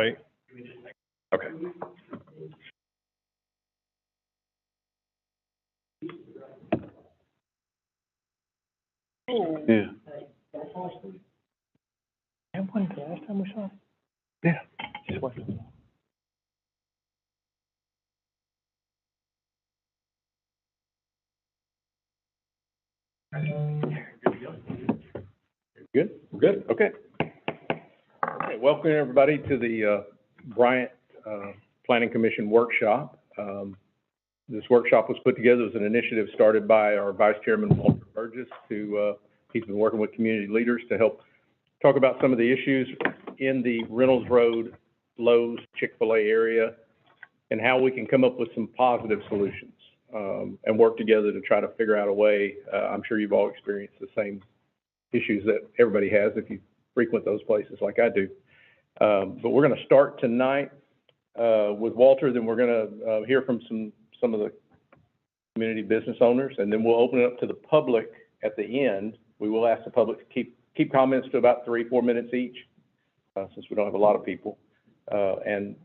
wait? Okay. Yeah. That one the last time we saw him? Yeah. Just wait. Good, good, okay. Okay, welcome everybody to the Bryant Planning Commission workshop. This workshop was put together as an initiative started by our Vice Chairman, Walter Burgess, he's been working with community leaders to help talk about some of the issues in the Reynolds Road, Lowe's, ChickfilA area, and how we can come up with some positive solutions and work together to try to figure out a way. I'm sure you've all experienced the same issues that everybody has if you frequent those places like I do. But we're going to start tonight with Walter, then we're going to hear from some of the community business owners, and then we'll open it up to the public at the end. We will ask the public to keep comments to about 3-4 minutes each, since we don't have a lot of people. And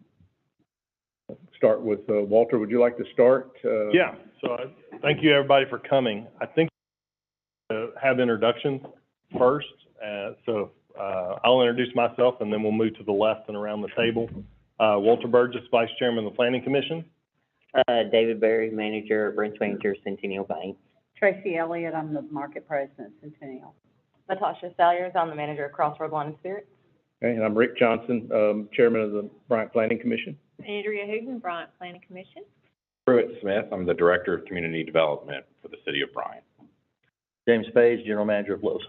start with Walter. Would you like to start? Yeah, so thank you everybody for coming. I think have introductions first. I'll introduce myself and then we'll move to the left and around the table. Walter Burgess, Vice Chairman of the Planning Commission. David Berry, Manager, Branch Manager, Centennial Bank. Tracy Elliott, I'm the Market President, Centennial. Natasha Salyers, I'm the Manager of Crossroad Wine and Spirits. Okay, and I'm Rick Johnson, Chairman of the Bryant Planning Commission. Andrea Hooten, Bryant Planning Commission. Pruitt Smith, I'm the Director of Community Development for the City of Bryant. James Page, General Manager of Lowe's.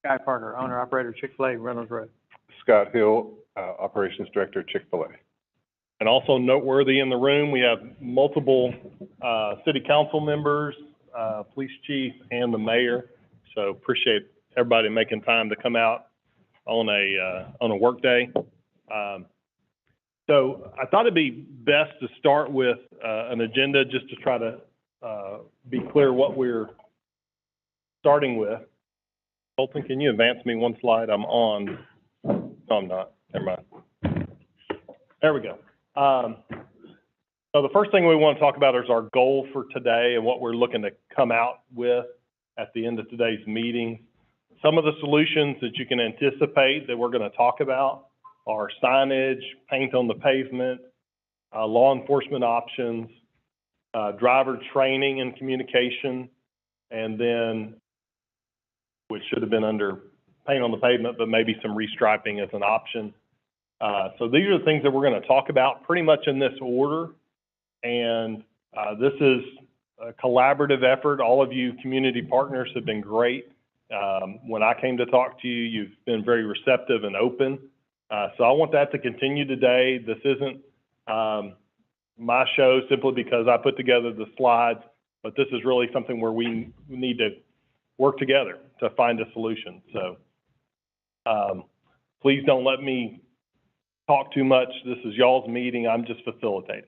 Guy Parker, Owner-Operator, ChickfilA, Reynolds Road. Scott Hill, Operations Director, ChickfilA. And also noteworthy in the room, we have multiple city council members, police chief, and the mayor. So appreciate everybody making time to come out on a work day. So I thought it'd be best to start with an agenda just to try to be clear what we're starting with. Colton, can you advance me one slide? I'm on. No, I'm not. Never mind. There we go. So the first thing we want to talk about is our goal for today and what we're looking to come out with at the end of today's meeting. Some of the solutions that you can anticipate that we're going to talk about are signage, paint on the pavement, law enforcement options, driver training and communication, and then, which should have been under paint on the pavement, but maybe some restriping as an option. So these are the things that we're going to talk about pretty much in this order. And this is a collaborative effort. All of you community partners have been great. When I came to talk to you, you've been very receptive and open. So I want that to continue today. This isn't my show simply because I put together the slides, but this is really something where we need to work together to find a solution. So please don't let me talk too much. This is y'all's meeting. I'm just facilitating.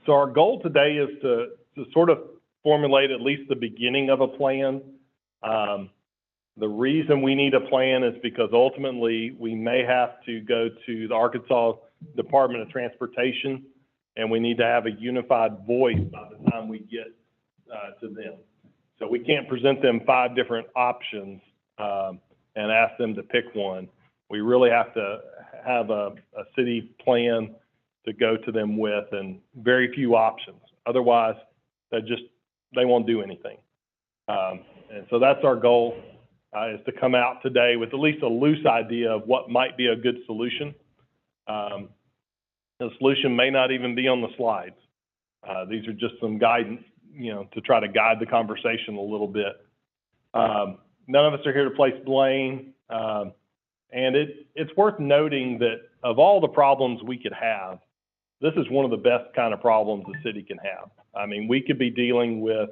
So our goal today is to sort of formulate at least the beginning of a plan. The reason we need a plan is because ultimately we may have to go to the Arkansas Department of Transportation, and we need to have a unified voice by the time we get to them. So we can't present them 5 different options and ask them to pick one. We really have to have a city plan to go to them with, and very few options. Otherwise, they won't do anything. And so that's our goal, is to come out today with at least a loose idea of what might be a good solution. The solution may not even be on the slides. These are just some guidance, to try to guide the conversation a little bit. None of us are here to place blame. And it's worth noting that of all the problems we could have, this is one of the best kind of problems the city can have. I mean, we could be dealing with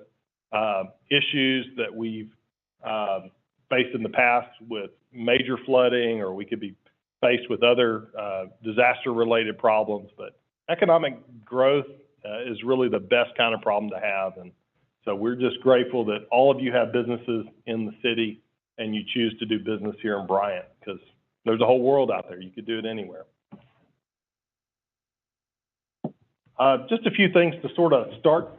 issues that we've faced in the past with major flooding, or we could be faced with other disaster-related problems. But economic growth is really the best kind of problem to have. And so we're just grateful that all of you have businesses in the city and you choose to do business here in Bryant, because there's a whole world out there. You could do it anywhere. Just a few things to sort of start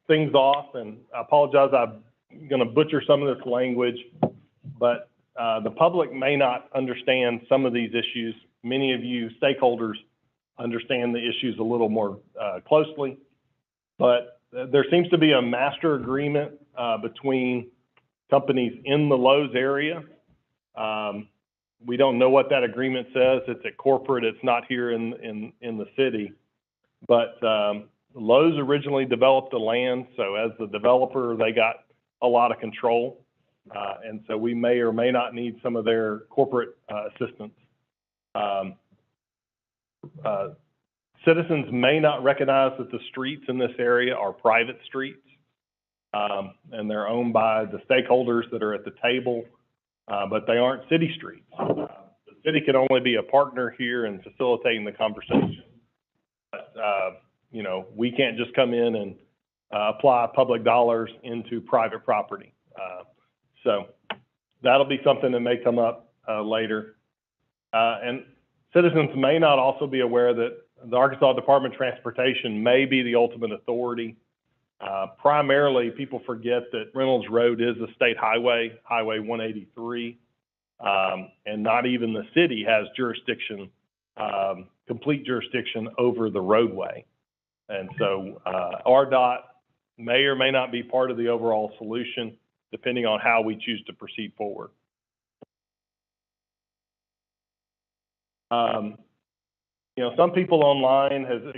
things off, and I apologize, I'm going to butcher some of this language, but the public may not understand some of these issues. Many of you stakeholders understand the issues a little more closely, but there seems to be a master agreement between companies in the Lowe's area. We don't know what that agreement says. It's at corporate. It's not here in the city. But Lowe's originally developed the land, so as the developer, they got a lot of control. And so we may or may not need some of their corporate assistance. Citizens may not recognize that the streets in this area are private streets, and they're owned by the stakeholders that are at the table, but they aren't city streets. The city can only be a partner here in facilitating the conversation. But, you know, we can't just come in and apply public dollars into private property. So that'll be something that may come up later. And citizens may not also be aware that the Arkansas Department of Transportation may be the ultimate authority. Primarily, people forget that Reynolds Road is a state highway, Highway 183, and not even the city has jurisdiction, complete jurisdiction over the roadway. And so RDOT may or may not be part of the overall solution, depending on how we choose to proceed forward. You know, some people online have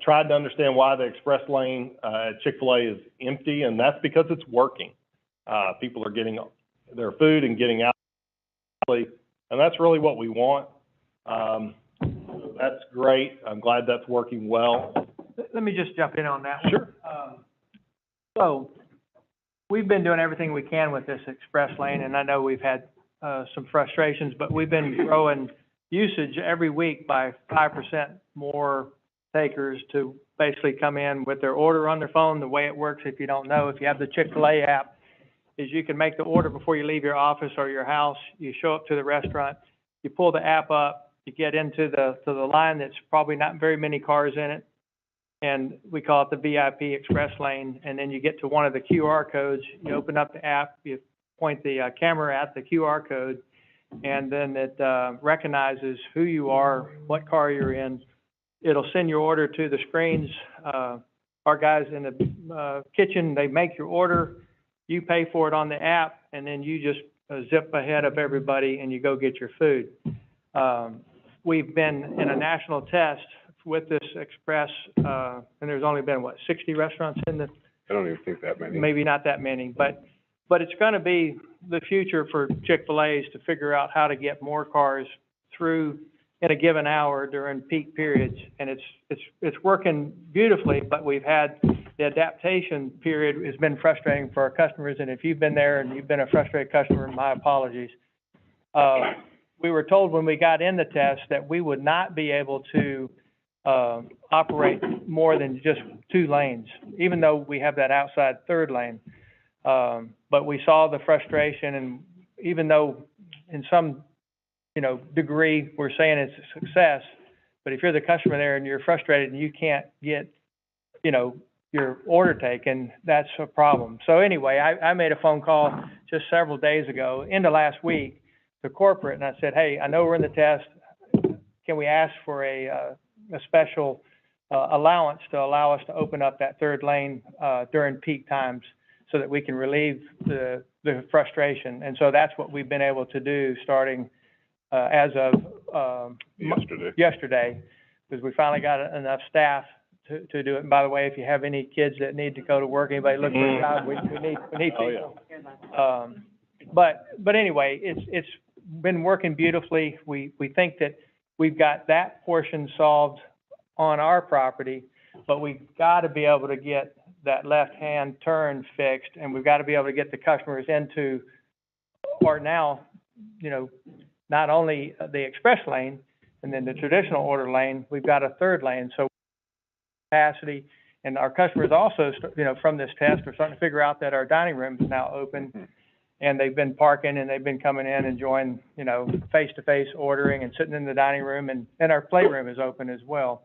tried to understand why the express lane at ChickfilA is empty, and that's because it's working. People are getting their food and getting out, and that's really what we want. That's great. I'm glad that's working well. Let me just jump in on that one. Sure. So we've been doing everything we can with this express lane, and I know we've had some frustrations, but we've been growing usage every week by 5% more takers to basically come in with their order on their phone. The way it works, if you don't know, if you have the ChickfilA app, is you can make the order before you leave your office or your house. You show up to the restaurant, you pull the app up, you get into the line that's probably not very many cars in it, and we call it the VIP express lane. And then you get to one of the QR codes, you open up the app, you point the camera at the QR code, and then it recognizes who you are, what car you're in. It'll send your order to the screens. Our guys in the kitchen, they make your order, you pay for it on the app, and then you just zip ahead of everybody and you go get your food. We've been in a national test with this express, and there's only been, what, 60 restaurants in the? I don't even think that many. Maybe not that many, but it's going to be the future for Chick-fil-A is to figure out how to get more cars through in a given hour during peak periods, and it's working beautifully. But we've had the adaptation period has been frustrating for our customers, and if you've been there and you've been a frustrated customer, my apologies. We were told when we got in the test that we would not be able to operate more than just 2 lanes, even though we have that outside third lane. But we saw the frustration, and even though in some, degree we're saying it's a success, but if you're the customer there and you're frustrated and you can't get, your order taken, that's a problem. So anyway, I made a phone call just several days ago, into last week, to corporate, and I said, hey, I know we're in the test. Can we ask for a special allowance to allow us to open up that third lane during peak times so that we can relieve the frustration? And so that's what we've been able to do starting as of yesterday, because we finally got enough staff to do it. And by the way, if you have any kids that need to go to work, anybody looking for a job, we need people. Oh, yeah. But anyway, it's been working beautifully. We think that we've got that portion solved on our property, but we've got to be able to get that left-hand turn fixed, and we've got to be able to get the customers into, or now, not only the express lane and then the traditional order lane, we've got a third lane. So capacity, and our customers also, from this test, are starting to figure out that our dining room is now open. and they've been parking and they've been coming in, enjoying, you know, face-to-face ordering and sitting in the dining room, and our playroom is open as well.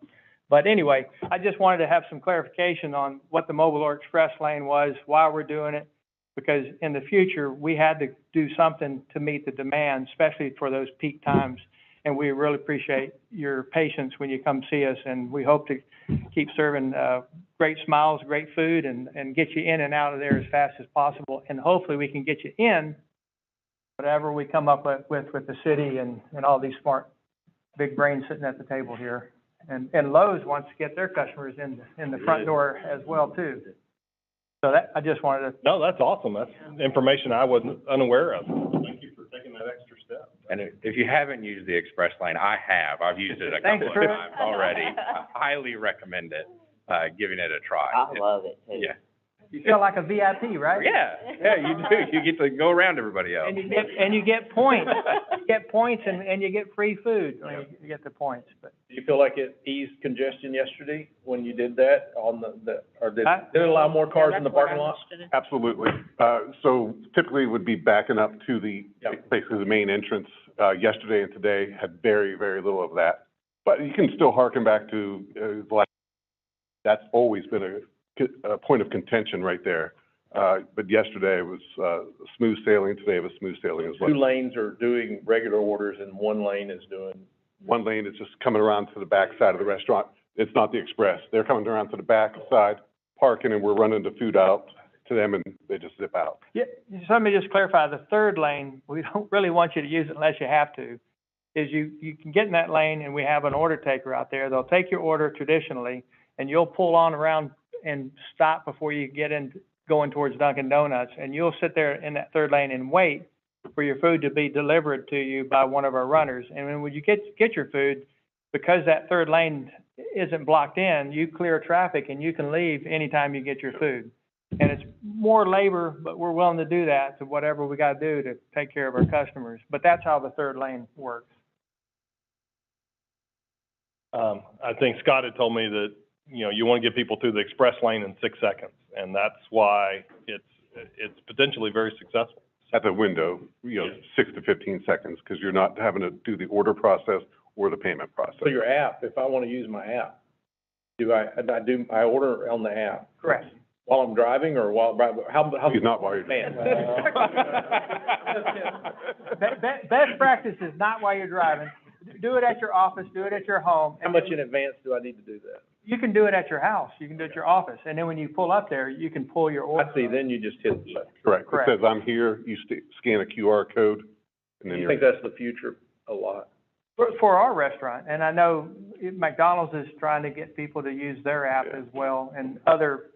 But anyway, I just wanted to have some clarification on what the mobile or express lane was, why we're doing it, because in the future, we had to do something to meet the demand, especially for those peak times. And we really appreciate your patience when you come see us, and we hope to keep serving great smiles, great food, and get you in and out of there as fast as possible. And hopefully we can get you in whatever we come up with the city and all these smart big brains sitting at the table here. And Lowe's wants to get their customers in the front door as well too. So that, I just wanted to. No, that's awesome. That's information I wasn't unaware of. Thank you for taking that extra step. And if you haven't used the express lane, I have. I've used it a Thanks, couple of Drew. times already. I highly recommend it, giving it a try. I love it too. Yeah. You feel like a VIP, right? Yeah, you do. You get to go around everybody else. And you get points. You get points and you get free food when you get the points. But Do you feel like it eased congestion yesterday when you did that on or did it allow more cars in the parking lot? Absolutely. So typically it would be backing up to the, basically the main entrance. Yesterday and today had very, very little of that. But you can still harken back to, that's always been a point of contention right there. But yesterday it was smooth sailing. Today it was smooth sailing as well. Two lanes are doing regular orders and one lane is doing. One lane is just coming around to the back side of the restaurant. It's not the express. They're coming around to the back side, parking, and we're running the food out to them, and they just zip out. yeah, so let me just clarify, the third lane, we don't really want you to use it unless you have to, is you can get in that lane and we have an order taker out there. They'll take your order traditionally and you'll pull on around and stop before you get in, going towards Dunkin Donuts, and you'll sit there in that third lane and wait for your food to be delivered to you by one of our runners. And when you get your food, because that third lane isn't blocked in, you clear traffic and you can leave anytime you get your food. And it's more labor, but we're willing to do that, to whatever we gotta do to take care of our customers. But that's how the third lane works. I think Scott had told me that, you know, you want to get people through the express lane in 6 seconds, and that's why it's potentially very successful. At the window, 6 to 15 seconds, because you're not having to do the order process or the payment process. So your app, if I want to use my app, I order on the app? Correct. While I'm driving or while, how? He's not while you're driving. Best practice is not while you're driving. Do it at your office, do it at your home. How much in advance do I need to do that? You can do it at your house, you can do it at your office, and then when you pull up there, you can pull your order. I see, then you just hit the button. Correct. Correct. It says, I'm here, you scan a QR code, and then You you're. think that's the future a lot? For our restaurant, and I know McDonald's is trying to get people to use their app as well, and other,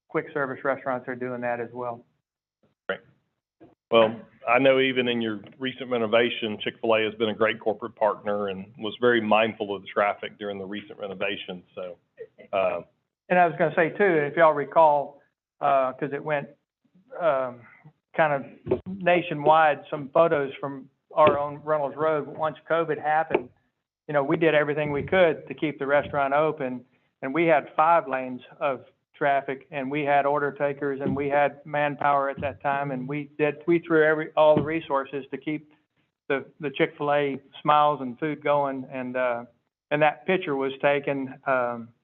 quick service restaurants are doing that as well. Well, I know even in your recent renovation, ChickfilA has been a great corporate partner and was very mindful of the traffic during the recent renovation, so. And I was gonna say too, if y'all recall, cause it went, kind of nationwide, some photos from our own Reynolds Road, once COVID happened, we did everything we could to keep the restaurant open, and we had 5 lanes of traffic, and we had order takers, and we had manpower at that time, and we threw all the resources to keep the ChickfilA smiles and food going, and that picture was taken,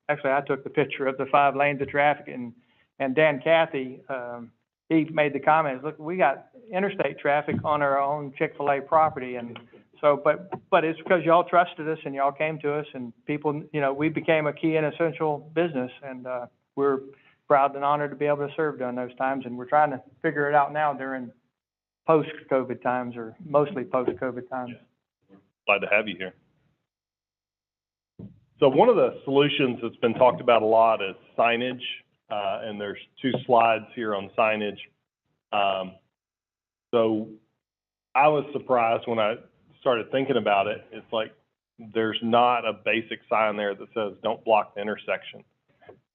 actually I took the picture of the 5 lanes of traffic, and Dan Cathy, he made the comments, look, we got interstate traffic on our own ChickfilA property, and so, but it's because y'all trusted us and y'all came to us, and people, we became a key and essential business, and we're proud and honored to be able to serve during those times, and we're trying to figure it out now during post-COVID times, or mostly post-COVID times. Glad to have you here. So one of the solutions that's been talked about a lot is signage, and there's 2 slides here on signage. So I was surprised when I started thinking about it. It's like there's not a basic sign there that says don't block the intersection.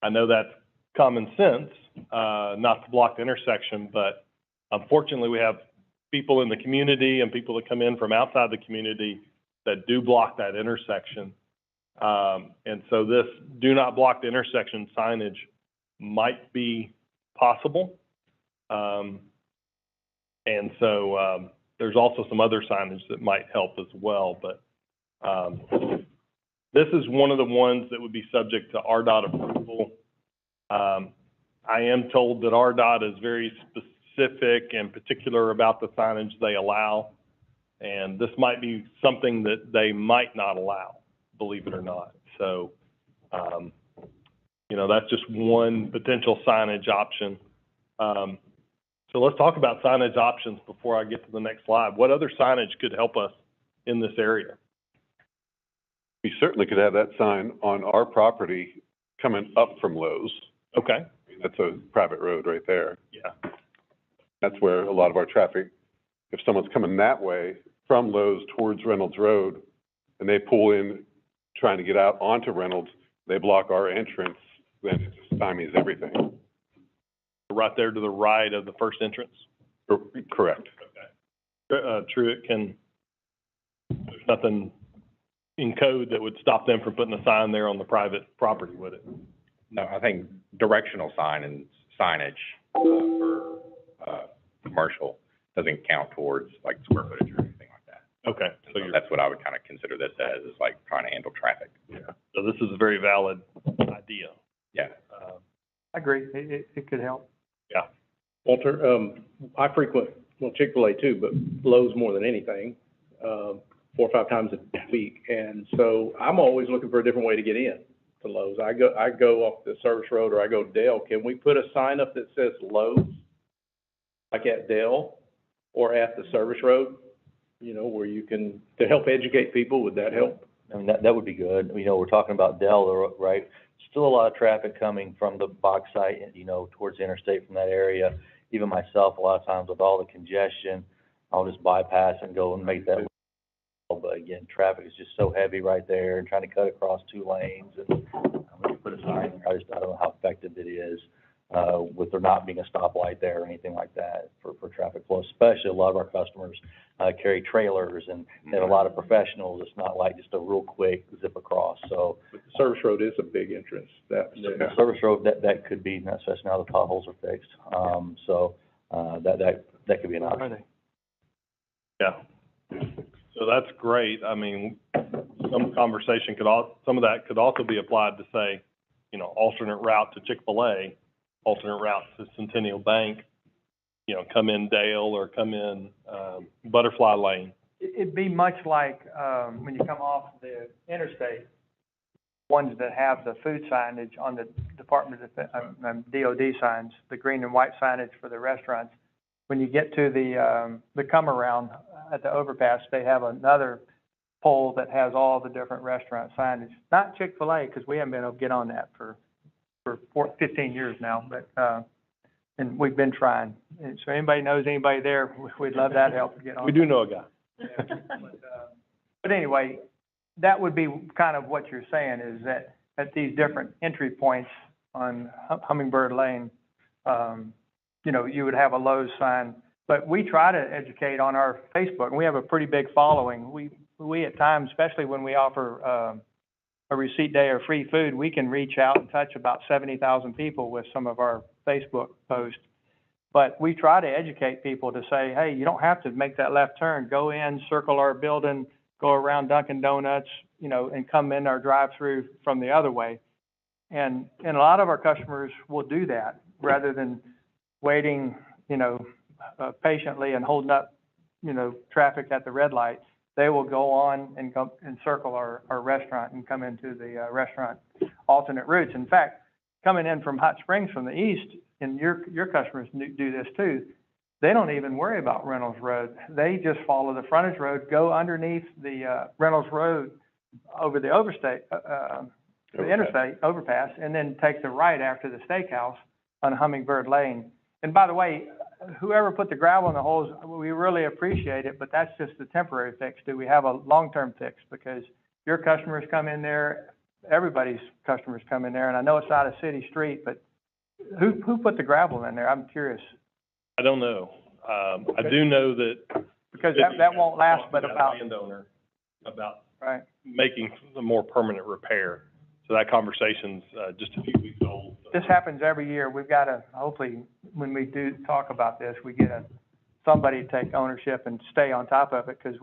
I know that's common sense, not to block the intersection, but unfortunately we have people in the community and people that come in from outside the community that do block that intersection. And so this do not block the intersection signage might be possible. And so, there's also some other signage that might help as well, but, this is one of the ones that would be subject to RDOT approval. I am told that RDOT is very specific and particular about the signage they allow, and this might be something that they might not allow, believe it or not. So, you know, that's just one potential signage option. So let's talk about signage options before I get to the next slide. What other signage could help us in this area? We certainly could have that sign on our property coming up from Lowe's. Okay. That's a private road right there. Yeah. That's where a lot of our traffic, if someone's coming that way from Lowe's towards Reynolds Road and they pull in trying to get out onto Reynolds, they block our entrance, then it just stymies everything. Right there to the right of the first entrance? Correct. Truett can, there's nothing in code that would stop them from putting a sign there on the private property, would it? No, I think directional signage for commercial doesn't count towards like square footage or anything like that. Okay. So that's what I would kind of consider this as, is like trying to handle traffic. Yeah. So this is a very valid idea. Yeah. I agree, it could help. Yeah. Walter, I frequent, well, ChickfilA too, but Lowe's more than anything, 4 or 5 times a week. And so I'm always looking for a different way to get in to Lowe's. I go off the service road or I go Dale. Can we put a sign up that says Lowe's, like at Dale or at the service road, you know, where you can, to help educate people? Would that help? I mean, that would be good. You know, we're talking about Dell, right? Still a lot of traffic coming from the box site, you know, towards the interstate from that area. Even myself, a lot of times with all the congestion, I'll just bypass and go and make that. But again, traffic is just so heavy right there and trying to cut across 2 lanes. And when you put a sign there, I don't know how effective it is, with there not being a stoplight there or anything like that for traffic flow. Especially a lot of our customers, carry trailers and they have a lot of professionals. It's not like just a real quick zip across, so. But the service road is a big entrance. That, The service road, that could be, especially now the potholes are fixed. So, that could be an option. Yeah. So that's great. I mean, some conversation some of that could also be applied to say, you know, alternate route to ChickfilA, alternate route to Centennial Bank, you know, come in Dale or come in, Butterfly Lane. It'd be much like, when you come off the interstate, ones that have the food signage on the Department of, DOD signs, the green and white signage for the restaurants. When you get to the come around at the overpass, they have another pole that has all the different restaurant signage. Not ChickfilA, because we haven't been able to get on that for 15 years now, but, and we've been trying. And so anybody knows anybody there, we'd love that help to get on. We do know a guy. Yeah. But anyway, that would be kind of what you're saying, is that at these different entry points on Hummingbird Lane, you know, you would have a Lowe's sign. But we try to educate on our Facebook, and we have a pretty big following. We at times, especially when we offer a receipt day or free food, we can reach out and touch about 70,000 people with some of our Facebook posts. But we try to educate people to say, hey, you don't have to make that left turn. Go in, circle our building, go around Dunkin Donuts, you know, and come in our drive-through from the other way. And a lot of our customers will do that rather than waiting, you know, patiently and holding up, you know, traffic at the red light. They will go on and go and circle our restaurant and come into the restaurant alternate routes. In fact, coming in from Hot Springs from the east, and your customers do this too, they don't even worry about Reynolds Road. They just follow the frontage road, go underneath the Reynolds Road over the the interstate overpass, and then take the right after the steakhouse on Hummingbird Lane. And by the way, whoever put the gravel in the holes, we really appreciate it, but that's just a temporary fix. Do we have a long-term fix? Because your customers come in there, everybody's customers come in there, and I know it's not a city street, but who put the gravel in there? I'm curious. I don't know. I do know that. Because that won't last but about. Landowner about right. Making a more permanent repair. So that conversation's, just a few weeks old. So. This happens every year. We've got to, hopefully, when we do talk about this, we get somebody take ownership and stay on top of it, because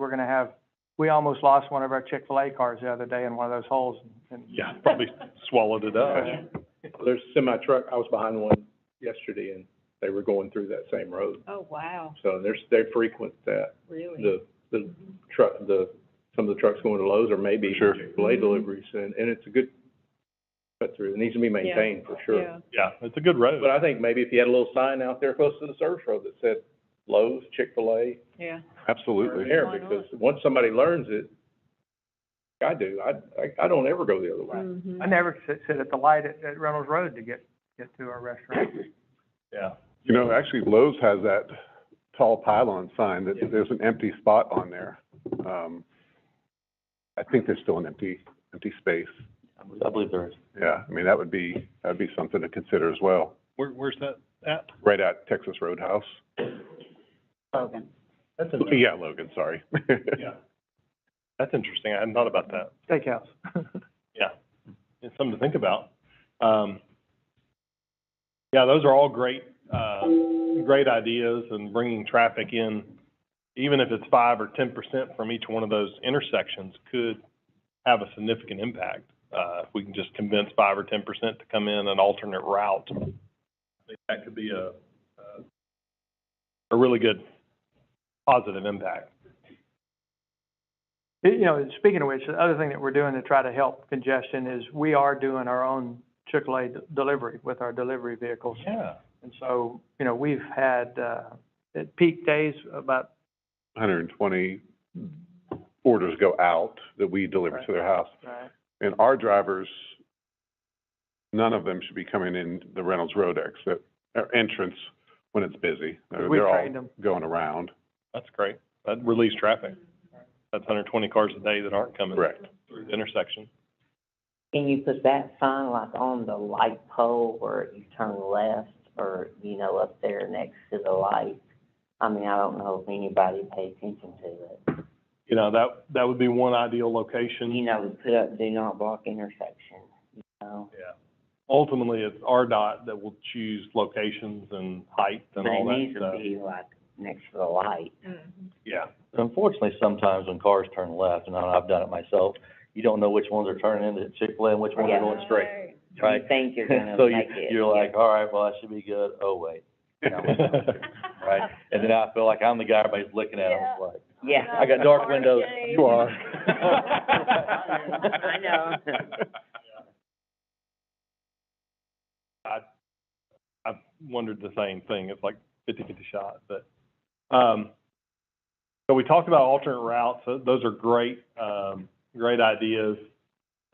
we almost lost one of our ChickfilA cars the other day in one of those holes. And Yeah, probably swallowed it up. There's a semi truck, I was behind one yesterday, and they were going through that same road. Oh, wow, So they frequent that, really? the truck, some of the trucks going to Lowe's, or maybe Sure. ChickfilA deliveries, and it's a good cut through. It needs to be maintained for sure. Yeah. Yeah, it's a good road. But I think maybe if you had a little sign out there close to the service road that said Lowe's, Chick-fil-A, Yeah. Absolutely. there, Why not? because once somebody learns it, I do, I don't ever go the other way. Mhm. I never sit at the light at Reynolds Road to get to our restaurant. Yeah. You know, actually Lowe's has that tall pylon sign that there's an empty spot on there. I think there's still an empty space. I believe there is. Yeah, I mean, that'd be something to consider as well, Where's that at? right at Texas Roadhouse. Logan. That's interesting. Yeah, Logan, sorry. Yeah. That's interesting. I hadn't thought about that. Steakhouse. Yeah. It's something to think about. Yeah, those are all great ideas, and bringing traffic in, even if it's 5 or 10% from each one of those intersections, could have a significant impact. If we can just convince 5 or 10% to come in an alternate route, I think that could be a really good positive impact. You know, speaking of which, the other thing that we're doing to try to help congestion is we are doing our own ChickfilA delivery with our delivery vehicles. Yeah. And so, you know, we've had, at peak days, about 120 orders go out that we deliver to their house. Right. And our drivers, none of them should be coming in the Reynolds Road exit, or entrance when it's busy. We've They're all trained them. going around. That's great. That relieves traffic. That's 120 cars a day that aren't coming Correct. through the intersection. Can you put that sign like on the light pole where you turn left, or, you know, up there next to the light? I mean, I don't know if anybody pays attention to it. You know, that would be one ideal location. You know, put up do not block intersection, you know? Yeah. Ultimately, it's RDOT that will choose locations and height and But all it that needs to stuff. be like next to the light. Yeah. Unfortunately, sometimes when cars turn left, and I've done it myself, you don't know which ones are turning into Chick-fil-A and which ones are going straight, right? You think you're gonna So make it. you're like, all right, well, I should be good. Oh, wait. No, right? And then I feel like I'm the guy everybody's looking at. I'm like, Yeah. I got dark windows. You are. I know. I've wondered the same thing. It's like 50-50 shot, but, so we talked about alternate routes. So those are great, great ideas.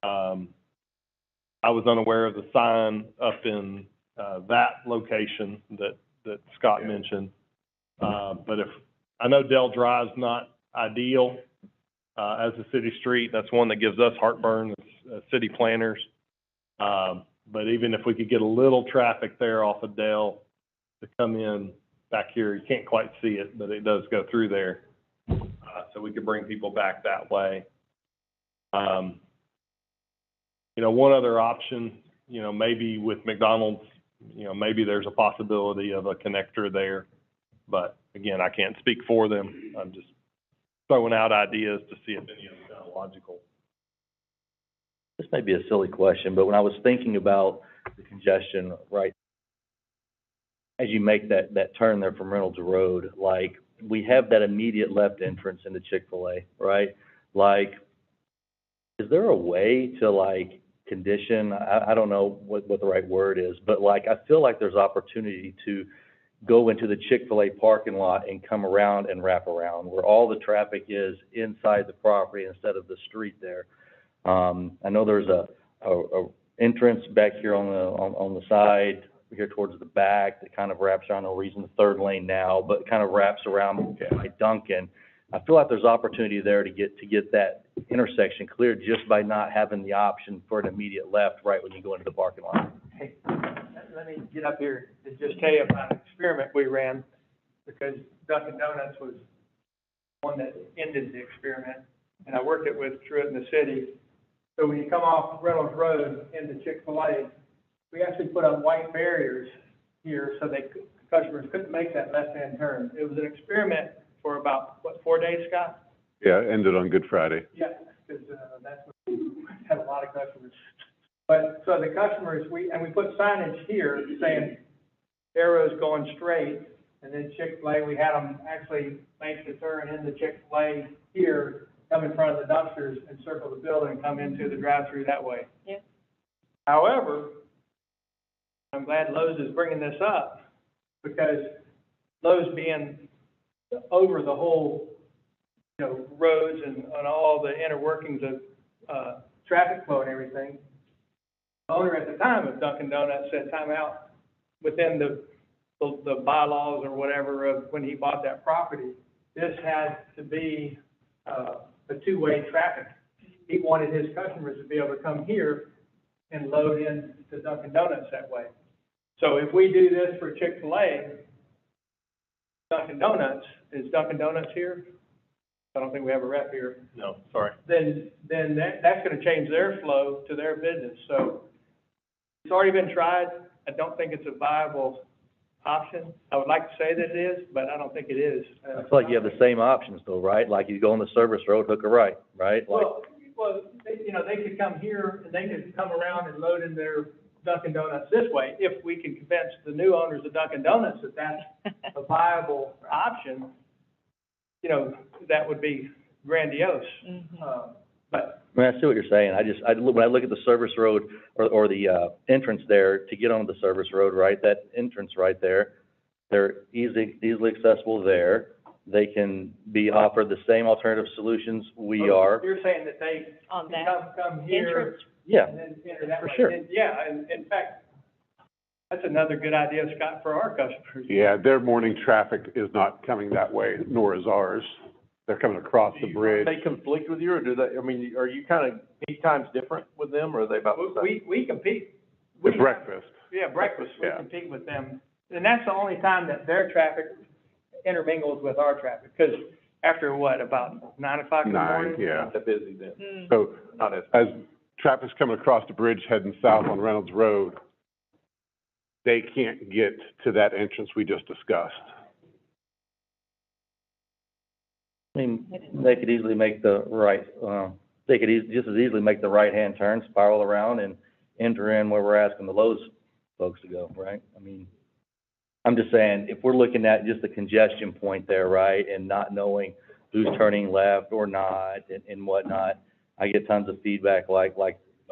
I was unaware of the sign up in, that location that Scott mentioned. But I know Dell Drive's not ideal, as a city street. That's one that gives us heartburn as city planners. But even if we could get a little traffic there off of Dell to come in back here, you can't quite see it, but it does go through there. So we could bring people back that way. You know, one other option, you know, maybe with McDonald's, you know, maybe there's a possibility of a connector there. But again, I can't speak for them. I'm just throwing out ideas to see if any of them sound logical. This may be a silly question, but when I was thinking about the congestion, right, as you make that turn there from Reynolds Road, like, we have that immediate left entrance into Chick-fil-A, right? Like, is there a way to, like, condition, I don't know what the right word is, but, like, I feel like there's opportunity to go into the Chick-fil-A parking lot and come around and wrap around, where all the traffic is inside the property instead of the street there. I know there's a entrance back here on the side, here towards the back, that kind of wraps around, no reason, the third lane now, but kind of wraps around by Dunkin. I feel like there's opportunity there to get that intersection cleared just by not having the option for an immediate left right when you go into the parking lot. Hey, let me get up here and just tell you about an experiment we ran, because Dunkin Donuts was one that ended the experiment, and I worked it with Truett in the city. So when you come off Reynolds Road into Chick-fil-A, we actually put up white barriers here so they customers couldn't make that left-hand turn. It was an experiment for about, 4 days, Scott? Yeah, it ended on Good Friday. Yeah, because, that's when we had a lot of customers. But, so the customers, we put signage here saying arrows going straight, and then Chick-fil-A, we had them actually make the turn into Chick-fil-A here, come in front of the dumpsters and circle the building and come into the drive-through that way. Yeah. However, I'm glad Lowe's is bringing this up, because Lowe's being over the whole, roads and on all the inner workings of, traffic flow and everything, the owner at the time of Dunkin' Donuts said time out within the bylaws or whatever of when he bought that property. This had to be, a two-way traffic. He wanted his customers to be able to come here and load in to Dunkin' Donuts that way. So if we do this for Chick-fil-A, Dunkin' Donuts, is Dunkin' Donuts here? I don't think we have a rep here. No, sorry. Then that's gonna change their flow to their business. So it's already been tried. I don't think it's a viable option. I would like to say that it is, but I don't think it is. I feel like you have the same options though, right? Like you go on the service road, hook a right, right? Like, Well, they could come here and they could come around and load in their Dunkin' Donuts this way. If we can convince the new owners of Dunkin' Donuts that that's a viable option, that would be grandiose. But I mean, I see what you're saying. When I look at the service road or the, entrance there to get onto the service road, right, that entrance right there, they're easily accessible there. They can be offered the same alternative solutions we are. you're saying that they On can that come here entrance. Yeah, and then enter that for way? sure. And, yeah, and in fact, that's another good idea, Scott, for our customers. Yeah, their morning traffic is not coming that way, nor is ours. They're coming across the bridge. They conflict with you, or do they, I mean, are you kind of 8 times different with them, or are they about the same? We compete. The We- breakfast. Yeah, breakfast, we Yeah. compete with them. And that's the only time that their traffic intermingles with our traffic, because after what, about 9 o'clock in the morning? 9, yeah. They're busy then, So not as. as traffic's coming across the bridge heading south on Reynolds Road, they can't get to that entrance we just discussed. I mean, they could easily make the right, they could just as easily make the right-hand turn, spiral around and enter in where we're asking the Lowe's folks to go, right? I mean, I'm just saying, if we're looking at just the congestion point there, right, and not knowing who's turning left or not and whatnot, I get tons of feedback like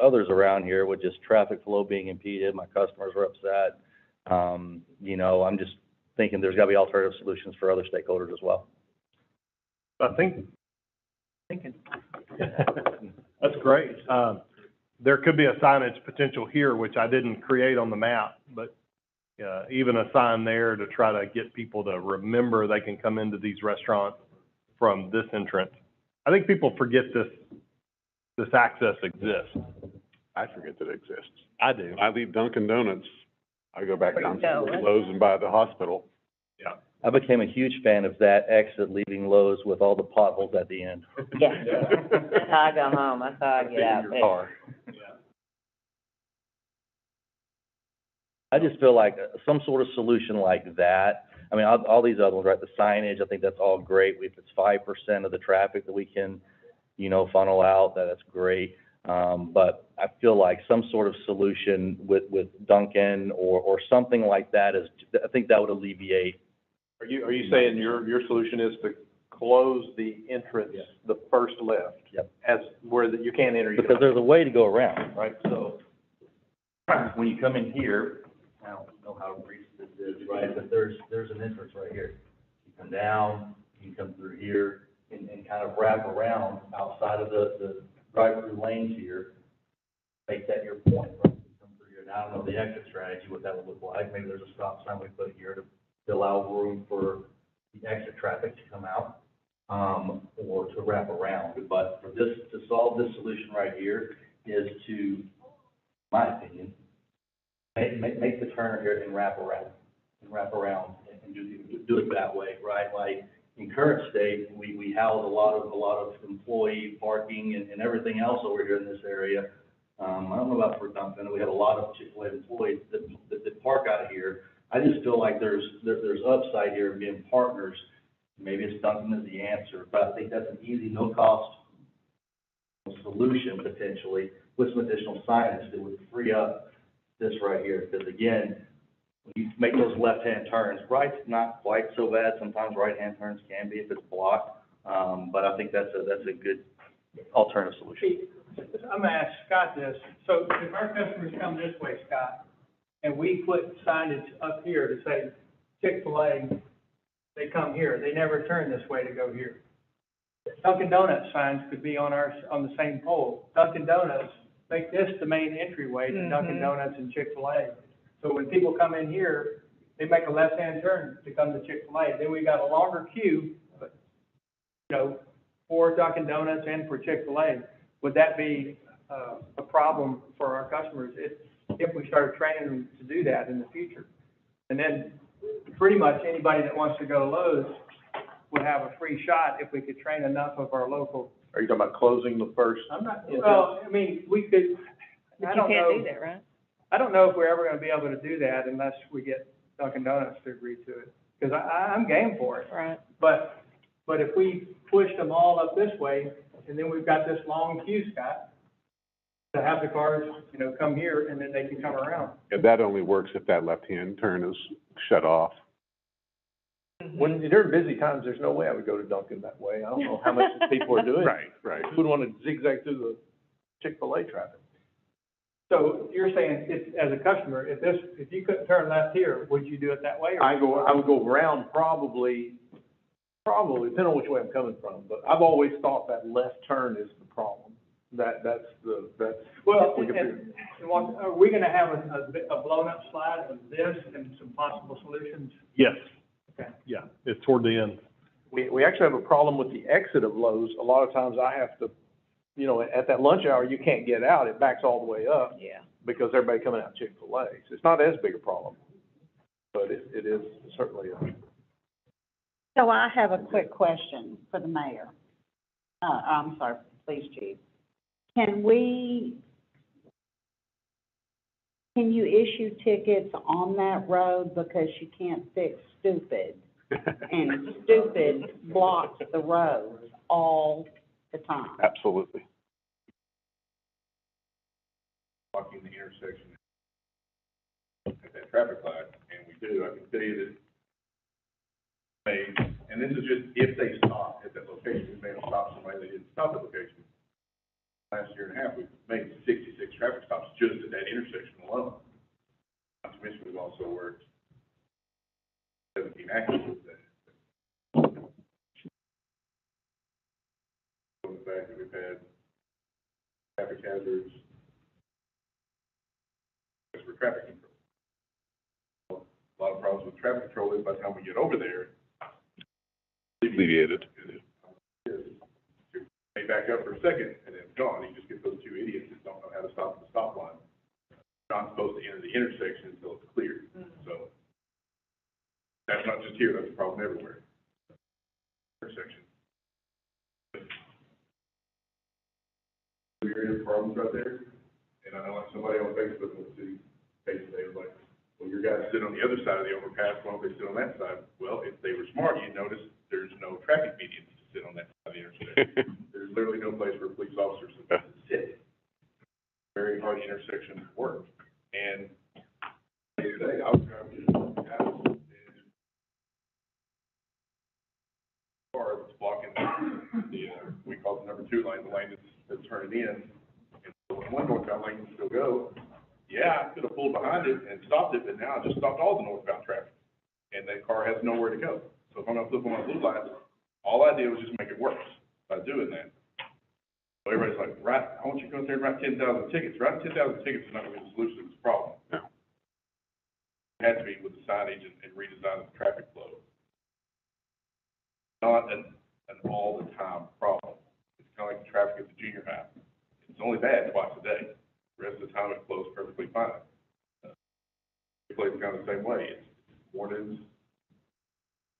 others around here with just traffic flow being impeded, my customers are upset. I'm just thinking there's gotta be alternative solutions for other stakeholders as well. I think, that's great. There could be a signage potential here, which I didn't create on the map, but, even a sign there to try to get people to remember they can come into these restaurants from this entrance. I think people forget this access exists. I forget that it exists. I do. I leave Dunkin' Donuts, I go back down No. to Lowe's and by the hospital. Yeah. I became a huge fan of that exit leaving Lowe's with all the potholes at the end. Yeah, that's how I go home, that's how I get out there. Car. I just feel like some sort of solution like that, I mean, all these other ones, right, the signage, I think that's all great. If it's 5% of the traffic that we can, funnel out, that's great. But I feel like some sort of solution with Dunkin' or something like that I think that would alleviate. Are you saying your solution is to close the entrance, the first left? Yep. As where you can't enter? Because there's a way to go around, right? So when you come in here, I don't know how brief this is, right, but there's an entrance right here. You come down, you can come through here and kind of wrap around outside of the drive-through lanes here. Make that your point, right? You come through here. Now, I don't know the exit strategy, what that would look like. Maybe there's a stop sign we put here to allow room for the exit traffic to come out, or to wrap around. But for this, to solve this solution right here is to, in my opinion, make the turn here and wrap around and do it that way, right? Like in current state, we house a lot of employee parking and everything else over here in this area. I don't know about for Dunkin', we have a lot of ChickfilA employees that park out of here. I just feel like there's upside here in being partners. Maybe it's Dunkin' is the answer, but I think that's an easy, no-cost solution potentially with some additional signage that would free up this right here. Because again, when you make those left-hand turns, right's not quite so bad. Sometimes right-hand turns can be if it's blocked. But I think that's a good alternative solution. I'm gonna ask Scott this. So if our customers come this way, Scott, and we put signage up here to say ChickfilA, they come here, they never turn this way to go here. Dunkin' Donuts signs could be on the same pole. Dunkin' Donuts, make this the main entryway to Dunkin' Donuts and Chick-fil-A. So when people come in here, they make a left-hand turn to come to Chick-fil-A. Then we got a longer queue, but, for Dunkin' Donuts and for Chick-fil-A. Would that be a problem for our customers if we started training them to do that in the future? And then pretty much anybody that wants to go to Lowe's would have a free shot if we could train enough of our local. Are you talking about closing the first? I'm not, well, I mean, we could, I don't know. You can't do that, right? I don't know if we're ever gonna be able to do that unless we get Dunkin' Donuts to agree to it, because I'm game for it. Right. But if we push them all up this way, and then we've got this long queue, Scott, to have the cars, come here, and then they can come around. Yeah, that only works if that left-hand turn is shut off. When, during busy times, there's no way I would go to Dunkin' that way. I don't know how much people are doing. Right. Who would want to zigzag through the Chick-fil-A traffic? So you're saying, as a customer, if you couldn't turn left here, would you do it that way? Or I would go around probably, depending on which way I'm coming from, but I've always thought that left turn is the problem. Well, and are we gonna have a blown-up slide of this and some possible solutions? Yes, Okay. yeah, it's toward the end. We actually have a problem with the exit of Lowe's. A lot of times I have to, at that lunch hour, you can't get out. It backs all the way up Yeah. because everybody coming out Chick-fil-A. So it's not as big a problem, but it is certainly a. So I have a quick question for the mayor. I'm sorry, please, Chief. Can you issue tickets on that road because you can't fix stupid? And stupid blocks the road all the time. Absolutely. Blocking the intersection at that traffic light, and we do, I can tell you that, and this is just if they stop at that location, we may have stopped somebody that didn't stop at the location. Last year and a half, we've made 66 traffic stops just at that intersection alone. Not to mention, we've also worked 17 accidents with that. The fact that we've had traffic hazards, because we're traffic control. A lot of problems with traffic control is by the time we get over there, Alleviated. May back up for a second and then it's gone. You just get those two idiots that don't know how to stop at the stop line. You're not supposed to enter the intersection until it's clear. So that's not just here, that's a problem everywhere. Intersection. We're in problems right there. And I know like somebody on Facebook on the city page today was like, well, your guys sit on the other side of the overpass, why don't they sit on that side? Well, if they were smart, you'd notice there's no traffic medians to sit on that side of the intersection. There's literally no place for police officers to sit. Very hard intersection to work. And today, I was driving to the house and car was blocking the we call it the number 2 lane, the lane that's turning in. And so when one northbound lane can still go, yeah, I could have pulled behind it and stopped it, but now I just stopped all the northbound traffic. And that car has nowhere to go. So if I'm gonna flip on my blue lights, all I did was just make it worse by doing that. So everybody's like, I want you to go out there and write 10,000 tickets. Writing 10,000 tickets is not gonna be the solution to this problem. No. It had to be with the signage and redesign of the traffic flow. Not an all the time problem. It's kind of like the traffic at the junior high. It's only bad twice a day. The rest of the time it flows perfectly fine. It plays kind of the same way. It's mornings.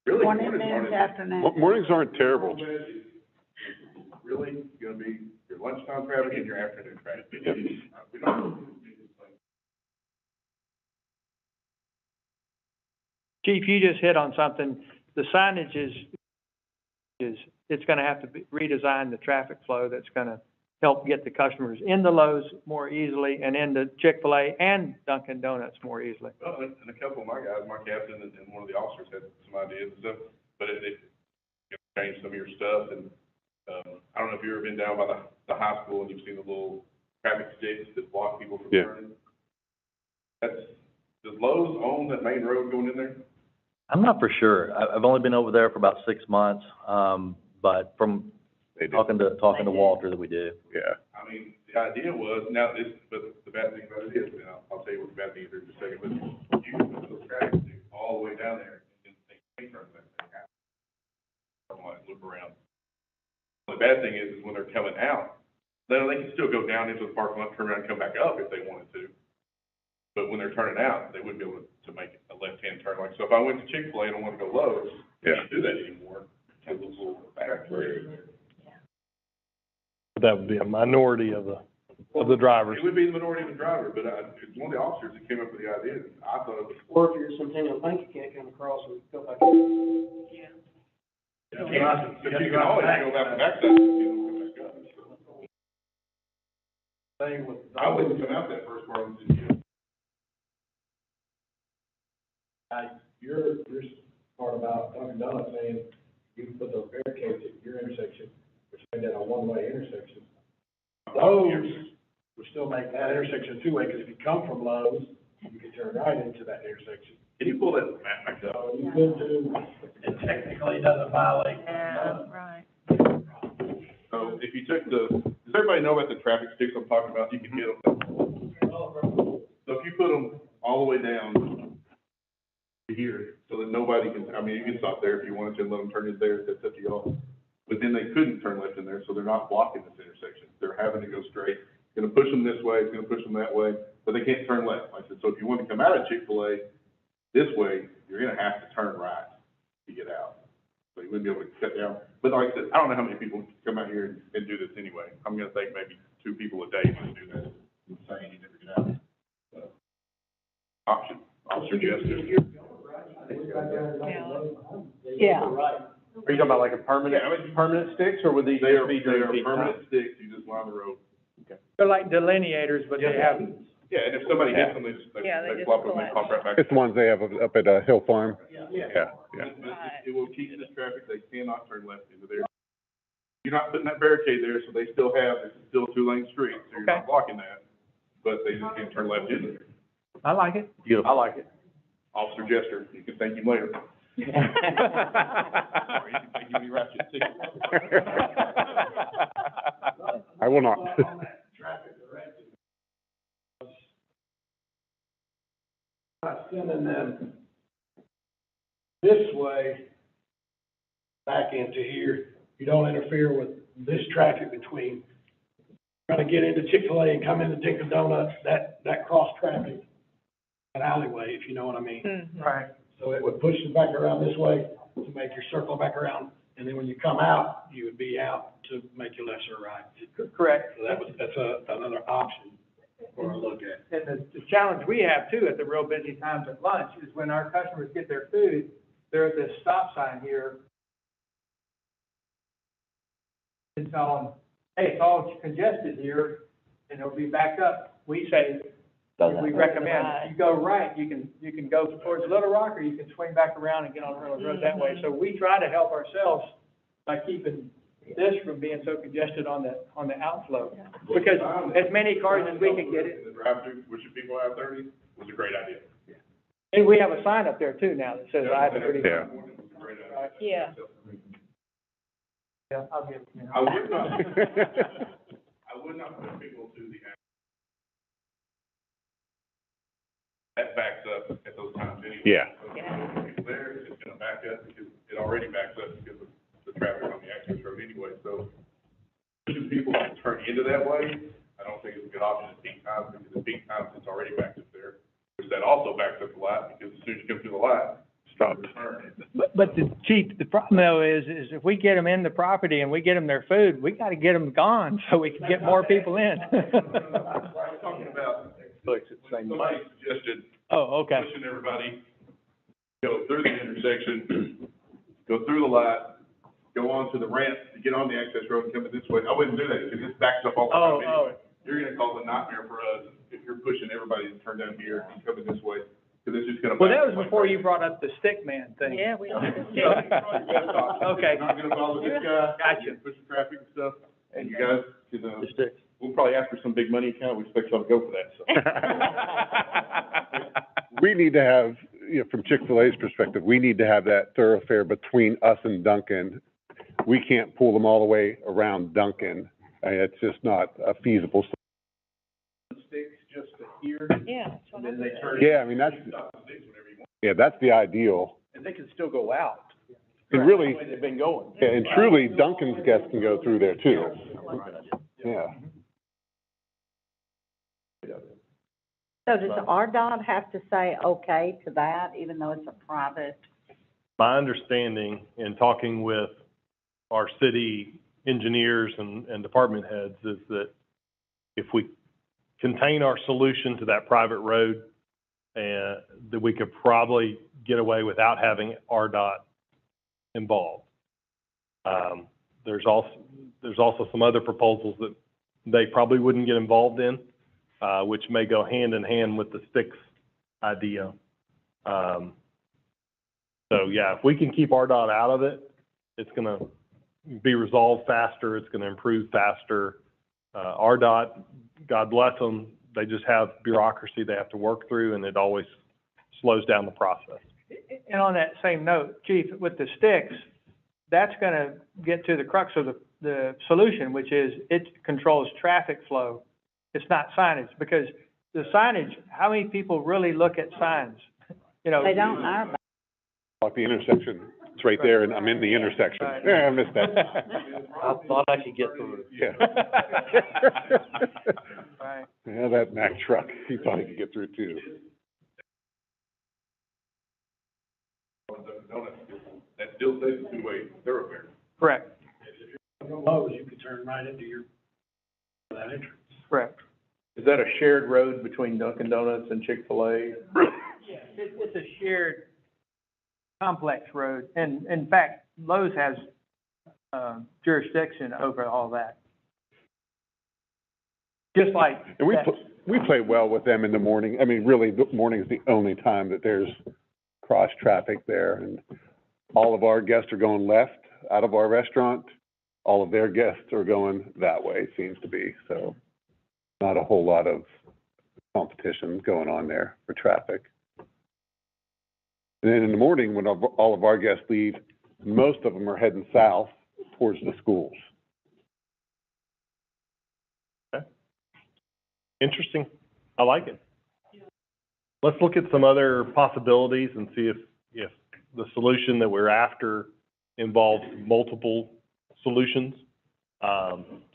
Really, Morning, mornings aren't. afternoon. Mornings aren't terrible. It's really gonna be your lunchtime traffic and your afternoon traffic. Yep. We don't Chief, you just hit on something. The signage it's gonna have to redesign the traffic flow that's gonna help get the customers in the Lowe's more easily and into ChickfilA and Dunkin Donuts more easily. Well, and a couple of my guys, my captain and one of the officers had some ideas and stuff, but it changed some of your stuff. And, I don't know if you've ever been down by the high school and you've seen the little traffic sticks that block people from turning. Does Lowe's own that main road going in there? I'm not for sure. I've only been over there for about 6 months, but from talking to Walter that we do. Yeah. I mean, the idea was, but the bad thing about it is, and I'll tell you what the bad thing is in just a second, but you can put those traffic sticks all the way down there and they can't turn that thing out. Look around. The bad thing is when they're coming out, they can still go down into the parking lot, turn around and come back up if they wanted to. But when they're turning out, they wouldn't be able to make a left-hand turn. Like, so if I went to ChickfilA and I wanted to go Lowe's, I can't do that anymore. Because those little back roads. That would be a minority of the drivers. It would be the minority of the driver, but it's one of the officers that came up with the idea. I thought it was. Or if you're sometimes I think you can't come across and go back. Yeah. But you can always go out the backside and come back up. I wouldn't come out that first part of the video. Your part about Dunkin Donuts saying you can put those barricades at your intersection, which made that a one-way intersection. Lowe's would still make that intersection a two-way, because if you come from Lowe's, you can turn right into that intersection. Can you pull that map back up? So you could do, it technically doesn't violate. Yeah, right. So if you took does everybody know about the traffic sticks I'm talking about? You can hit them. So if you put them all the way down to here, so that nobody can, I mean, you can stop there if you wanted to and let them turn in there, that's up to y'all. But then they couldn't turn left in there, so they're not blocking this intersection. They're having to go straight. It's gonna push them this way, it's gonna push them that way, but they can't turn left. Like I said, so if you want to come out of ChickfilA this way, you're gonna have to turn right to get out. So you wouldn't be able to cut down. But like I said, I don't know how many people come out here and do this anyway. I'm gonna think maybe 2 people a day would do that. I'm saying you never get out. Option, Officer Justice. Yeah. Are you talking about like a permanent sticks, or would these They are just be during peak time? permanent sticks, you just line the road. They're like delineators, but they have, Yeah, and if somebody hits them, they just flop them and collect. pop right back. It's the ones they have up at, Hill Farm. Yeah. It will keep this traffic, they cannot turn left into there. You're not putting that barricade there, so they still have, it's still a 2-lane street, so you're not blocking that, but they just can't turn left into there. I like it. Beautiful. I like it. Officer Jester, you can thank him later. Or you can thank him when you write your ticket. I will not. Sending them this way back into here, you don't interfere with this traffic between trying to get into ChickfilA and come into Dunkin Donuts, that cross traffic, that alleyway, if you know what I mean. Mm-hmm. Right. So it would push you back around this way to make your circle back around, and then when you come out, you would be out to make your left or right. Correct. So that's another option for a look at. And the challenge we have too at the real busy times at lunch is when our customers get their food, they're at this stop sign here. And tell them, hey, it's all congested here, and it'll be backed up. We say, we recommend, you go right, you can go towards Little Rock, or you can swing back around and get on Railroad Road that way. So we try to help ourselves by keeping this from being so congested on the outflow. Because as many cars as we can get it. The drive-through, pushing people out 30 was a great idea. And we have a sign up there too now that says I-30. Yeah. Yeah. Yeah, I'll give it to you. I would not put people to the that backs up at those times anyway. Yeah. So if there, it's gonna back up because it already backs up because of the traffic on the access road anyway. So pushing people to turn into that way, I don't think it's a good option at peak times, because at peak times, it's already backed up there. Which that also backs up the light, because as soon as you come through the light, Stop. But the chief, the problem though is if we get them in the property and we get them their food, we gotta get them gone so we can get more people in. I'm talking about, somebody suggested Oh, okay. pushing everybody go through the intersection, go through the light, go onto the ramp to get on the access road and come in this way. I wouldn't do that because this backs up all the time anyway. You're gonna cause a nightmare for us if you're pushing everybody to turn down here and coming this way, because it's just gonna. Well, that was before you brought up the stick man thing. Yeah, we don't. Okay. Not gonna bother this guy. Gotcha. Pushing traffic and stuff, and you guys, we'll probably ask for some big money account, we expect y'all to go for that, so. We need to have, from Chick-fil-A's perspective, we need to have that thoroughfare between us and Dunkin'. We can't pull them all the way around Dunkin'. It's just not a feasible. Sticks just to here, Yeah, that's what and then I'm they turn. Yeah, I mean, that's the ideal. And they can still go out. And really, The way they've been going. yeah, and truly, Dunkin's guests can go through there too. Yeah. So does RDOT have to say okay to that, even though it's a private? My understanding in talking with our city engineers and department heads is that if we contain our solution to that private road, that we could probably get away without having RDOT involved. There's also some other proposals that they probably wouldn't get involved in, which may go hand in hand with the sticks idea. So yeah, if we can keep RDOT out of it, it's gonna be resolved faster, it's gonna improve faster. RDOT, God bless them, they just have bureaucracy they have to work through, and it always slows down the process. And on that same note, Chief, with the sticks, that's gonna get to the crux of the solution, which is it controls traffic flow. It's not signage, because the signage, how many people really look at signs? You know. They don't know. Like the intersection, it's right there, and I'm in the intersection. Right. Yeah, I missed that. I thought I could get through. Yeah. Right. Yeah, that Mack truck, he thought he could get through too. Dunkin' Donuts, that still says a two-way thoroughfare. Correct, Lowe's, you could turn right into that entrance. correct. Is that a shared road between Dunkin' Donuts and Chick-fil-A? Yeah, it's a shared complex road, and in fact, Lowe's has, jurisdiction over all that. Just like. And we play well with them in the morning. I mean, really, the morning is the only time that there's cross traffic there. And all of our guests are going left out of our restaurant. All of their guests are going that way, seems to be. So not a whole lot of competition going on there for traffic. And then in the morning, when all of our guests leave, most of them are heading south towards the schools. Interesting. I like it. Let's look at some other possibilities and see if the solution that we're after involves multiple solutions.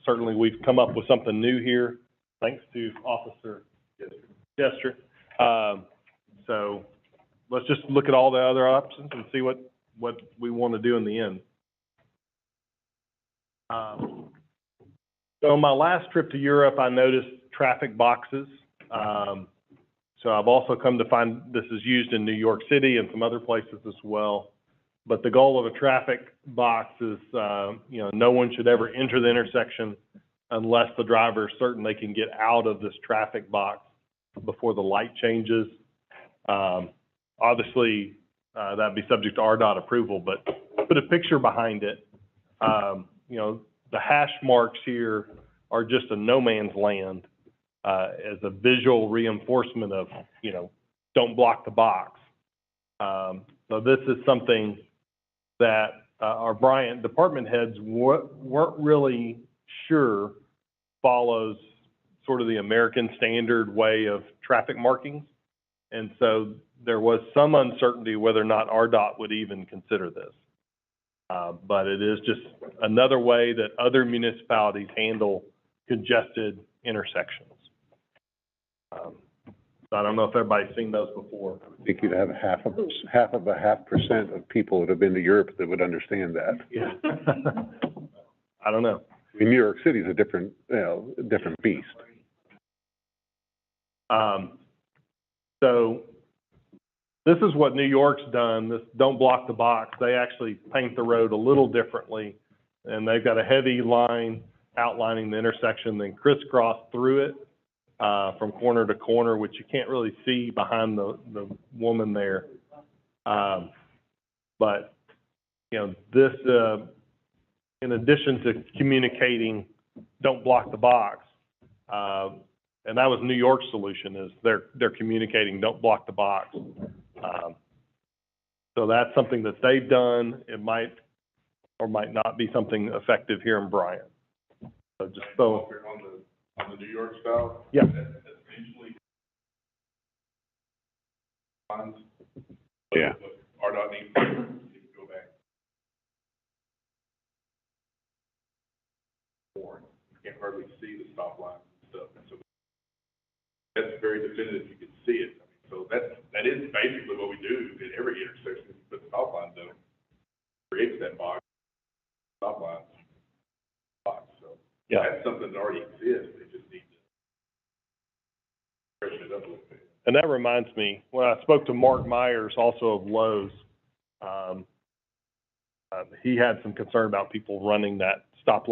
Certainly, we've come up with something new here, thanks to Officer Jester. So let's just look at all the other options and see what we want to do in the end. So on my last trip to Europe, I noticed traffic boxes. So I've also come to find this is used in New York City and some other places as well. But the goal of a traffic box is, no one should ever enter the intersection unless the driver is certain they can get out of this traffic box before the light changes. Obviously, that'd be subject to RDOT approval, but put a picture behind it. The hash marks here are just a no man's land as a visual reinforcement of, don't block the box. So this is something that our Bryant department heads weren't really sure follows sort of the American standard way of traffic markings. And so there was some uncertainty whether or not RDOT would even consider this. But it is just another way that other municipalities handle congested intersections. So I don't know if everybody's seen those before. I think you'd have half of 0.5% of people that have been to Europe that would understand that. Yeah. I don't know. In New York City is a different beast. So This is what New York's done, this don't block the box. They actually paint the road a little differently. And they've got a heavy line outlining the intersection, then crisscross through it, from corner to corner, which you can't really see behind the woman there. But, you know, this, in addition to communicating, don't block the box, and that was New York's solution, is they're communicating, don't block the box. So that's something that they've done. It might or might not be something effective here in Bryant. So just so. On the New York style? Yeah. That's essentially lines. Yeah. But RDOT needs to go back. More. You can't hardly see the stop lines and stuff, and so that's very definitive, you can see it. I mean, so that is basically what we do at every intersection, is put stop lines in, creates that box, stop lines, box, so. Yeah. That's something that already exists, they just need to freshen it up a little bit. And that reminds me, when I spoke to Mark Myers, also of Lowe's, he had some concern about people running that stop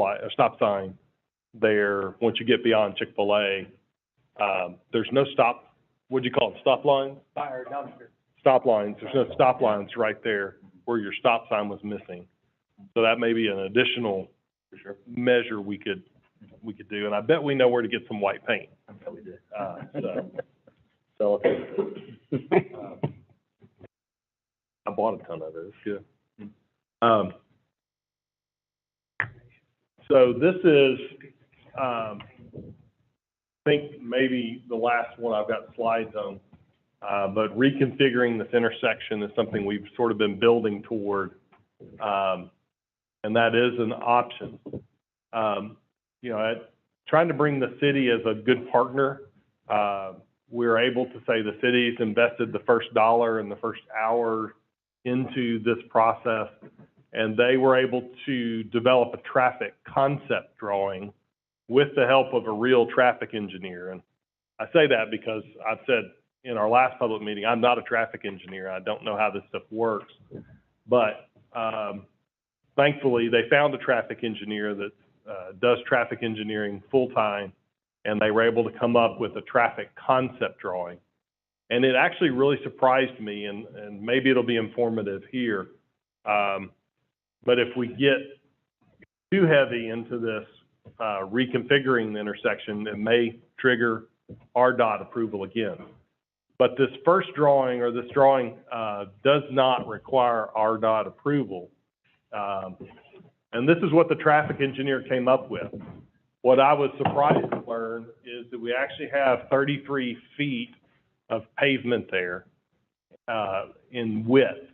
sign there. Once you get beyond ChickfilA, there's no stop, what'd you call it, stop lines? Fire dumpster. Stop lines, there's no stop lines right there where your stop sign was missing. So that may be an additional measure we could do, and I bet we know where to get some white paint. We did. So, So, I bought a ton of it, it's good. So this is, I think maybe the last one I've got slides on, but reconfiguring this intersection is something we've sort of been building toward, and that is an option. You know, trying to bring the city as a good partner, we're able to say the city's invested the first dollar and the first hour into this process, and they were able to develop a traffic concept drawing with the help of a real traffic engineer. And I say that because I've said in our last public meeting, I'm not a traffic engineer. I don't know how this stuff works. But thankfully, they found a traffic engineer that does traffic engineering full-time, and they were able to come up with a traffic concept drawing. And it actually really surprised me, and maybe it'll be informative here. But if we get too heavy into this reconfiguring the intersection, it may trigger RDOT approval again. But this first drawing, or this drawing, does not require RDOT approval. And this is what the traffic engineer came up with. What I was surprised to learn is that we actually have 33 feet of pavement there in width.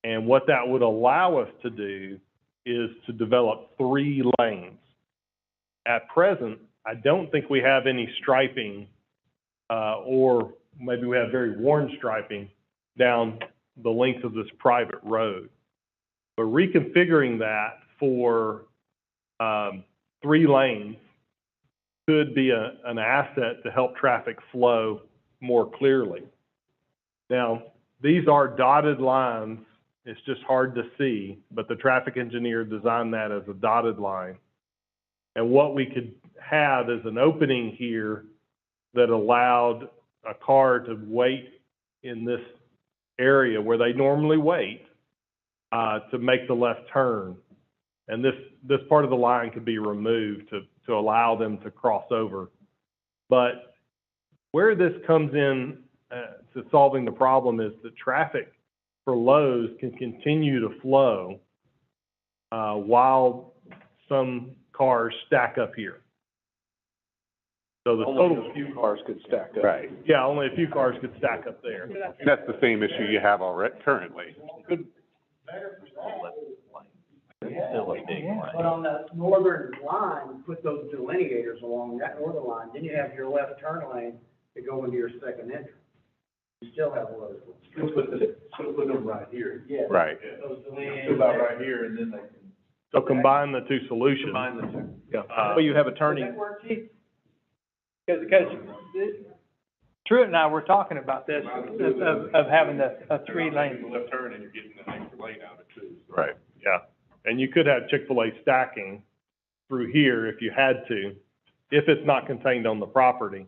And what that would allow us to do is to develop 3 lanes. At present, I don't think we have any striping, or maybe we have very worn striping down the length of this private road. But reconfiguring that for 3 lanes could be an asset to help traffic flow more clearly. Now, these are dotted lines. It's just hard to see, but the traffic engineer designed that as a dotted line. And what we could have is an opening here that allowed a car to wait in this area where they normally wait to make the left turn. And this part of the line could be removed to allow them to cross over. But where this comes in to solving the problem is that traffic for Lowe's can continue to flow while some cars stack up here. So the total. Only a few cars could stack up. Right. Yeah, only a few cars could stack up there. That's the same issue you have already currently. still a big line. But on the northern line, put those delineators along that northern line, then you have your left turn lane to go into your second entrance. You still have one of those. Put them right here. Yeah. Right. Those delineators. About right here, and then they can So combine the two solutions. combine the two. Yeah. Well, you have a turning, Does that work, Chief? because Truett and I were talking about this, of having a 3-lane. Left turn and you're getting an extra lane out of it too. Right. Yeah, and you could have Chick-fil-A stacking through here if you had to, if it's not contained on the property.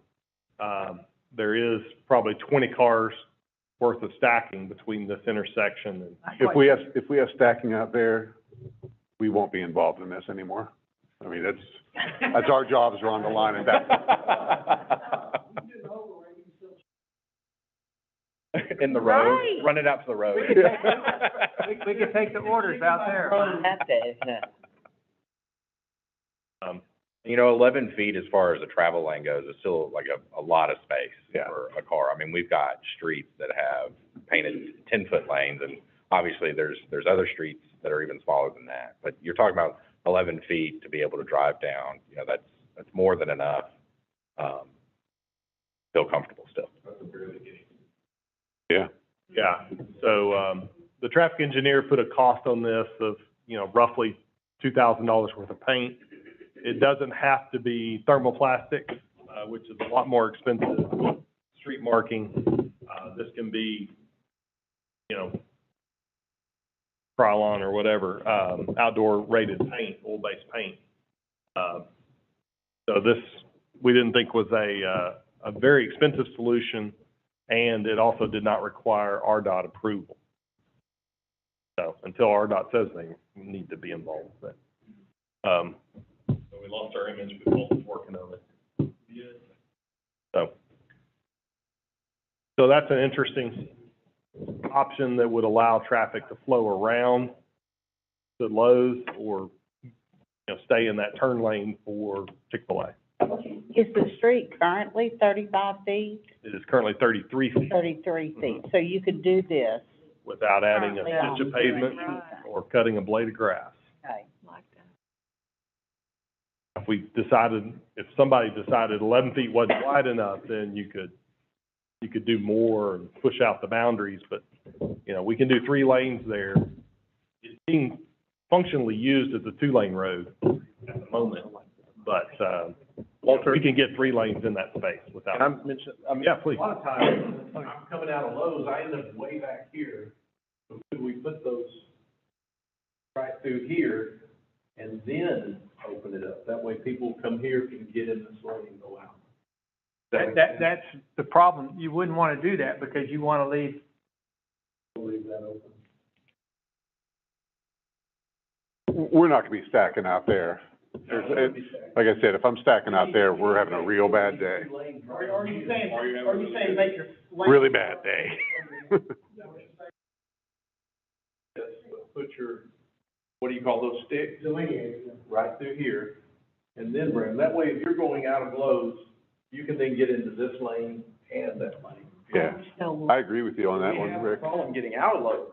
There is probably 20 cars worth of stacking between this intersection and. If we have stacking out there, we won't be involved in this anymore. I mean, that's our jobs are on the line at that. In the road, Right. run it out to the road. We could take the orders out there. Have to, You know, 11 feet as far as the travel lane goes is still like a lot of space Yeah. for a car. I mean, we've got streets that have painted 10-foot lanes, and obviously there's other streets that are even smaller than that. But you're talking about 11 feet to be able to drive down, you know, that's more than enough. Feel comfortable still. Yeah. Yeah, so, the traffic engineer put a cost on this of, roughly $2,000 worth of paint. It doesn't have to be thermoplastic, which is a lot more expensive. Street marking, this can be, Krylon or whatever, outdoor rated paint, oil-based paint. So this, we didn't think was a very expensive solution, and it also did not require RDOT approval. So until RDOT says they need to be involved, but, so we lost our image, but Walton's working on it. So that's an interesting option that would allow traffic to flow around the Lowe's or, stay in that turn lane for Chick-fil-A. Is the street currently 35 feet? It is currently 33 feet 33 feet, so you could do this. without adding a Currently stitch of pavement or cutting a blade of grass. Okay. If somebody decided 11 feet wasn't wide enough, then you could do more and push out the boundaries, but, we can do 3 lanes there. It's being functionally used as a 2-lane road at the moment, but, Walter, we can get 3 lanes in that space without. can I mention, Yeah, please. A lot of times, I'm coming out of Lowe's, I end up way back here. So could we put those right through here and then open it up? That way people come here can get in this lane and go out. That's the problem. You wouldn't want to do that because you want to leave. Leave that open. We're not gonna be stacking out there. Like I said, if I'm stacking out there, we're having a real bad day. Are you saying make your lane? Really bad day. Put your, what do you call those sticks? Right through here, and then bring them. That way, if you're going out of Lowe's, you can then get into this lane and that lane. Yeah, I agree with you on that one, Rick. problem getting out of Lowe's.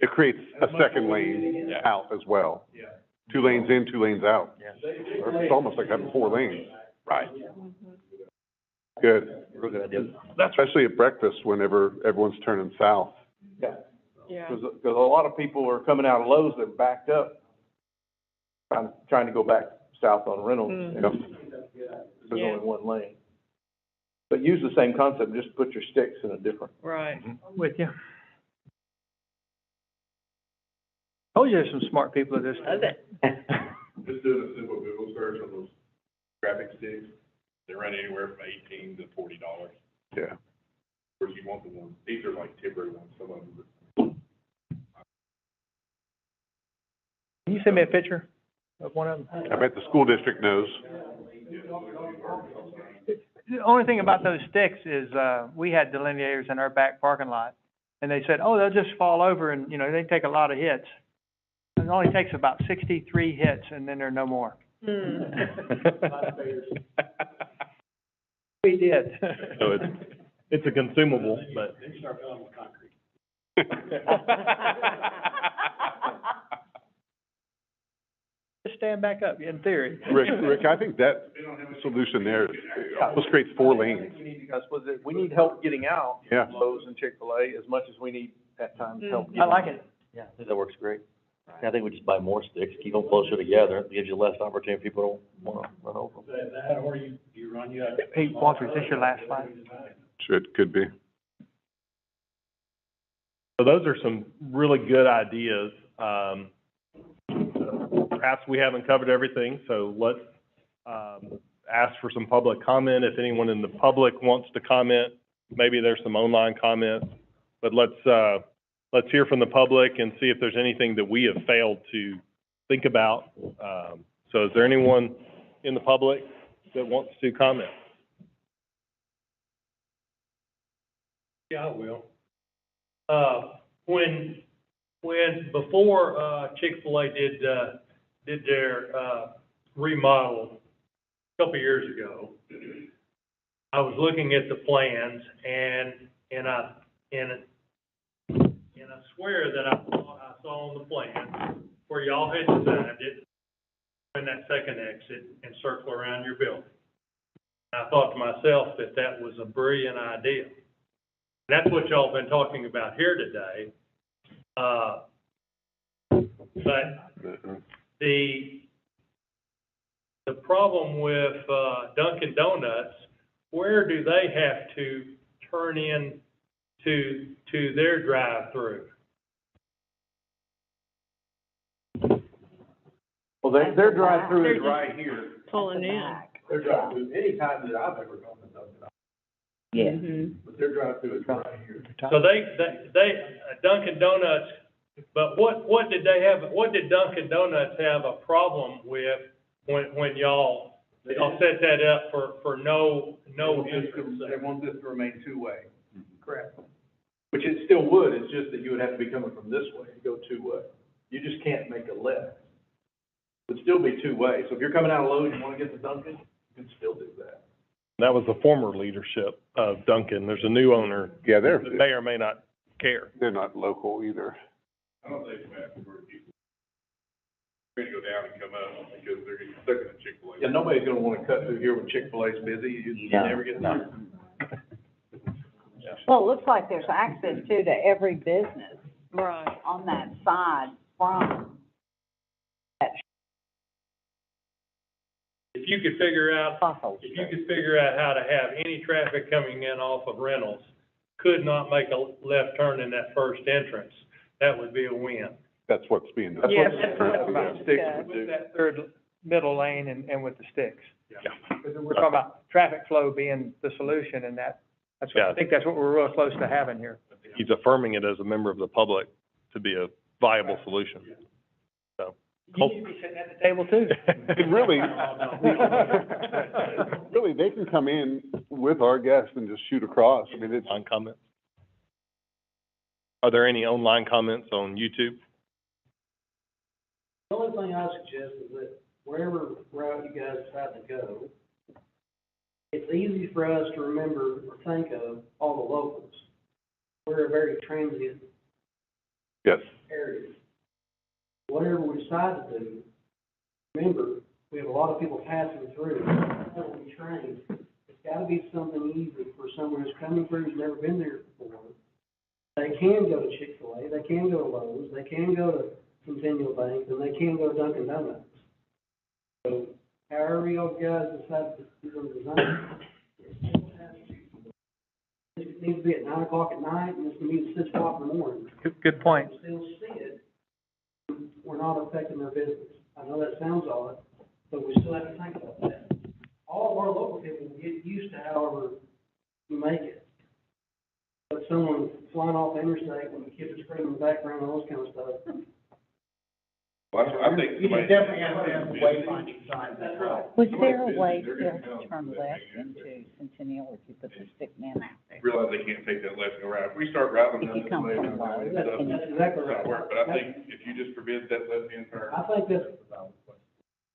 It creates a second lane out as well. Yeah. 2 lanes in, 2 lanes out. Yeah. It's almost like having 4 lanes. Right. Good. Real good idea. Especially at breakfast whenever everyone's turning south. Yeah. Because a lot of people are coming out of Lowe's, they're backed up, trying to go back south on Reynolds. There's only 1 lane. But use the same concept, just put your sticks in a different. Right. With you. Oh, there's some smart people at this. Just doing a simple Google search on those graphic sticks, they run anywhere from $18 to $40. Yeah. Of course, you want the ones, these are like temporary ones, some of them. Can you send me a picture of one of them? I bet the school district knows. The only thing about those sticks is, we had delineators in our back parking lot, and they said, oh, they'll just fall over and, they take a lot of hits. It only takes about 63 hits, and then there are no more. We did. So it's a consumable, but. Then start filling with concrete. Just stand back up, in theory. Rick, I think that solution there almost creates 4 lanes. We need help getting out. Yeah. Lowe's and Chick-fil-A as much as we need at times help. I like it. Yeah, I think that works great. I think we just buy more sticks, keep them closer together, it gives you less opportunity, people don't wanna run over them. That, or you run, Hey, Walter, is this your last slide? Could be. So those are some really good ideas. Perhaps we haven't covered everything, so let's, ask for some public comment. If anyone in the public wants to comment, maybe there's some online comments, but let's hear from the public and see if there's anything that we have failed to think about. So is there anyone in the public that wants to comment? Yeah, I will. Before ChickfilA did their remodel a couple of years ago, I was looking at the plans and I swear that I thought I saw on the plan where y'all had designed it in that second exit and circle around your building. And I thought to myself that that was a brilliant idea. That's what y'all been talking about here today. But the problem with Dunkin Donuts, where do they have to turn in to their drive-through? Well, their drive-through is right here. Pulling in. Their drive-through, anytime that I've ever gone to Dunkin', Yeah. but their drive-through is right here. So they Dunkin Donuts, but what did Dunkin Donuts have a problem with when y'all set that up for no entrance? They want this to remain two-way. Correct. Which it still would, it's just that you would have to be coming from this way to go two-way. You just can't make a left. It would still be two-way, so if you're coming out of Lowe's, you wanna get to Dunkin', you can still do that. That was the former leadership of Dunkin'. There's a new owner Yeah, that may or may not care. they're not local either. I don't think it's bad for people. They're gonna go down and come up because they're gonna get stuck in a Chick-fil-A. Yeah, nobody's gonna wanna cut through here when Chick-fil-A's busy, you never get through. Well, it looks like there's access to every business Right. on that side from that If you could figure out Buffalo If you Street. could figure out how to have any traffic coming in off of Reynolds could not make a left turn in that first entrance, that would be a win. That's what's being That's discussed. what that's currently what the sticks would With do. that third middle lane and with the sticks. Yeah. Because we're talking about traffic flow being the solution, and I Yeah. think that's what we're real close to having here. He's affirming it as a member of the public to be a viable solution. So. You need to be sitting at the table too. Really, really, they can come in with our guests and just shoot across. I mean, it's, On comments? Are there any online comments on YouTube? The only thing I suggest is that wherever route you guys decide to go, it's easy for us to remember or think of all the locals. We're a very transient yes. area. Whatever we decide to do, remember, we have a lot of people passing through, that will be trained. It's gotta be something easy for someone who's coming through, who's never been there before. They can go to Chick-fil-A, they can go to Lowe's, they can go to Centennial Bank, and they can go to Dunkin Donuts. So however y'all guys decide to do the design, it needs to be at 9 o'clock at night, and it's gonna be at 6 o'clock in the morning. Good point. Still see it, we're not affecting their business. I know that sounds odd, but we still have to think about that. All of our local people get used to however you make it. But someone flying off the interstate when the kids are screaming in the background, all those kind of stuff. Well, I think. You somebody- definitely have to have a wayfinding sign. That's right. Was there a way to turn left into Centennial if you put the stick man out there? Realize they can't take that left and right. If we start rattling If down you this come way, from and Lowe's, stuff, and That's exactly it's right. gonna work, but I think if you just forbid that left-hand turn. I think that's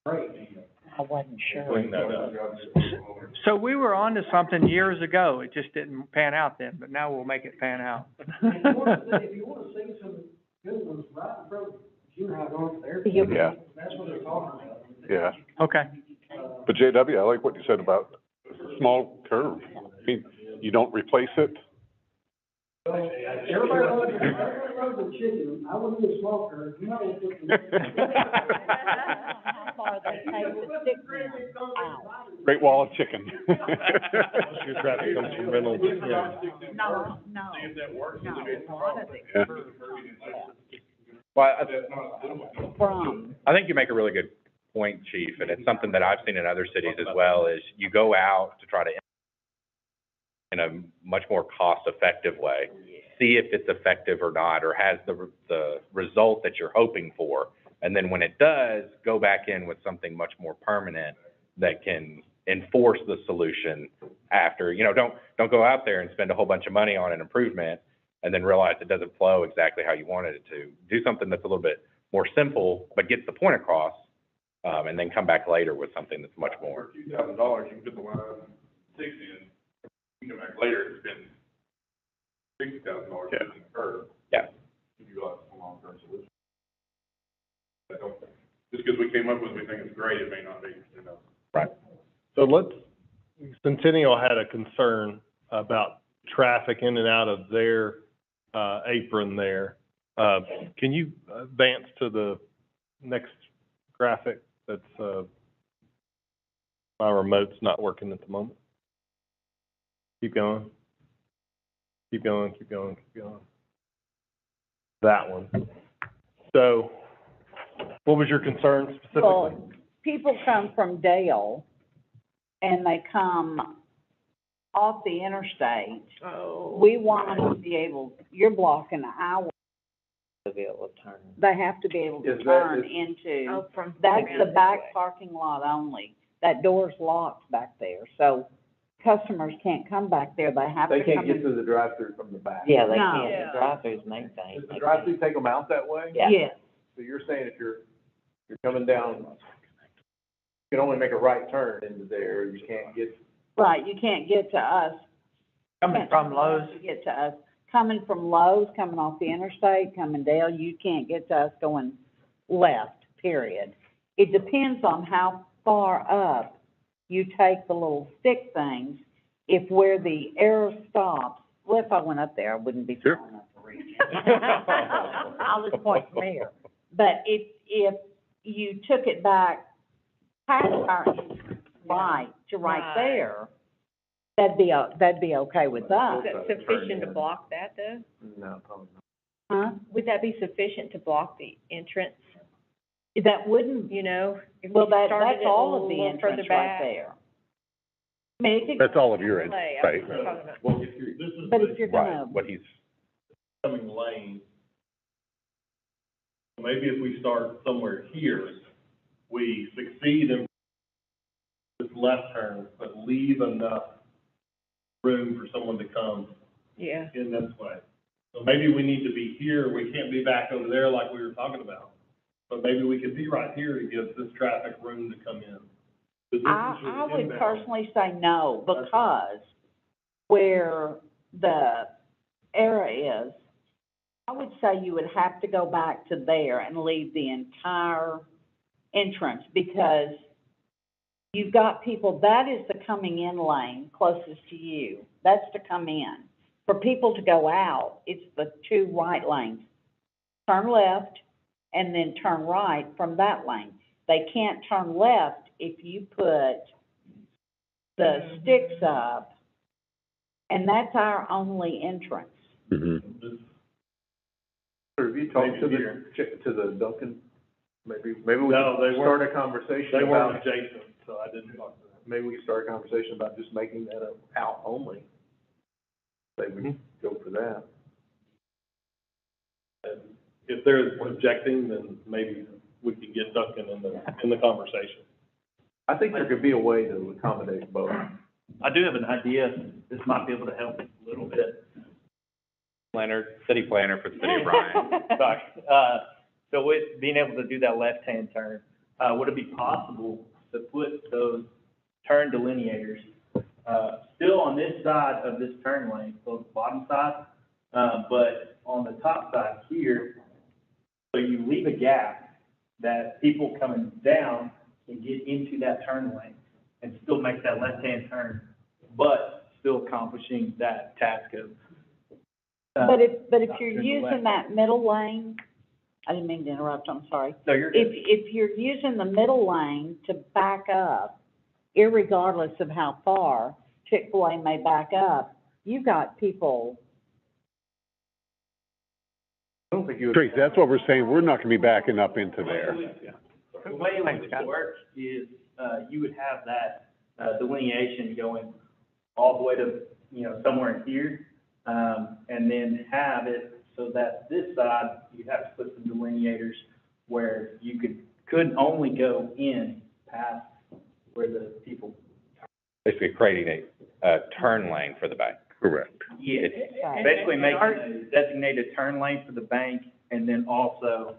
great. I wasn't sure. Clean that up. So we were onto something years ago. It just didn't pan out then, but now we'll make it pan out. If you wanna see some good ones, right in front of junior high going there, Yeah. that's what they're talking about. Yeah. Okay. But JW, I like what you said about small curve. I mean, you don't replace it. Everybody loves a chicken, I wouldn't do a small curve, you might want to. How far they take the stick man out. Great Wall of Chicken. Most of your traffic comes from Reynolds, yeah. No, See if that works. no, a lot of it Yeah. Well, from, I think you make a really good point, Chief, and it's something that I've seen in other cities as well, is you go out to try to, in a much more cost-effective way, see if it's effective or not, or has the result that you're hoping for. And then when it does, go back in with something much more permanent that can enforce the solution after. You know, don't go out there and spend a whole bunch of money on an improvement and then realize it doesn't flow exactly how you wanted it to. Do something that's a little bit more simple, but gets the point across, and then come back later with something that's much more. For $2,000, you can put the line 6 in, you come back later and spend $60,000 Yeah. in the curb. Yeah. If you got a long-term solution. Just because we came up with it, we think it's great, it may not be, you know. Right. So Centennial had a concern about traffic in and out of their, apron there. Can you advance to the next graphic? That's, my remote's not working at the moment. Keep going. Keep going, keep going, keep going. That one. So, what was your concern specifically? well, people come from Dale and they come off the interstate. Oh. We want them to be able, you're blocking our, To be able to turn. they have to be able to Is that- turn is- into, Oh, from. that's the this back way. parking lot only. That door's locked back there, so customers can't come back there, they have to They come can't get in. through the drive-through from the back. Yeah, they No. can't, Yeah. the drive-through's main thing. Does the drive-through take them out that way? Yeah. Yes, So you're saying if you're coming down, you can only make a right turn into there, you can't get. right, you can't get to us. Coming from Lowe's, To get to us, coming from Lowe's, coming off the interstate, coming Dale, you can't get to us going left, period. It depends on how far up you take the little stick things. If where the arrow stops, well, if I went up there, I wouldn't be Sure. tall enough to reach it. I'll just point from here. But if you took it back past our entrance, right, to right Right. there, that'd be okay with us. Is that sufficient to block that though? No, probably Huh? Would that be sufficient to block the entrance, That wouldn't, you know? If well, we that's started it a all of the little further entrance right back? there. I mean, it could, That's all of your end, Play, right? I'm talking about. Well, if you're, this is but if you're Right, gonna, what he's, coming lane. Maybe if we start somewhere here, we succeed in this left turn, but leave enough room for someone to come Yeah. in this way. So maybe we need to be here, we can't be back over there like we were talking about. But maybe we could be right here to give this traffic room to come in. 'Cause this is I just would inbound. personally say no, because where the area is, I would say you would have to go back to there and leave the entire entrance, because you've got people, that is the coming in lane closest to you. That's to come in. For people to go out, it's the two right lanes. Turn left and then turn right from that lane. They can't turn left if you put the sticks up, and that's our only entrance. Mm-hmm. This- Have you talked Maybe to here. to the Dunkin'? Maybe we No, could they start weren't- a conversation They weren't about, adjacent, so I didn't talk to them. maybe we could start a conversation about just making that a out only. Say we go for that. And if they're objecting, then maybe we could get Duncan in the conversation. I think there could be a way to accommodate both. I do have an idea, this might be able to help a little bit. city planner for the city of Bryan. Sorry, so with being able to do that left-hand turn, would it be possible to put those turn delineators, still on this side of this turn lane, so the bottom side, but on the top side here, so you leave a gap that people coming down can get into that turn lane and still make that left-hand turn, but still accomplishing that task of, But if you're turn using left. that middle lane, I didn't mean to interrupt, I'm sorry. No, you're If, good. if you're using the middle lane to back up, irregardless of how far Chick-fil-A may back up, you've got people, I don't think you would. Tracy, that's what we're saying, we're not gonna be backing up into there. The way it would work is, you would have that, delineation going all the way to, somewhere in here, and then have it so that this side, you'd have to put some delineators where you couldn't only go in past where the people. Basically creating a turn lane for the bank. Correct. Yeah, basically making a designated turn lane for the bank, and then also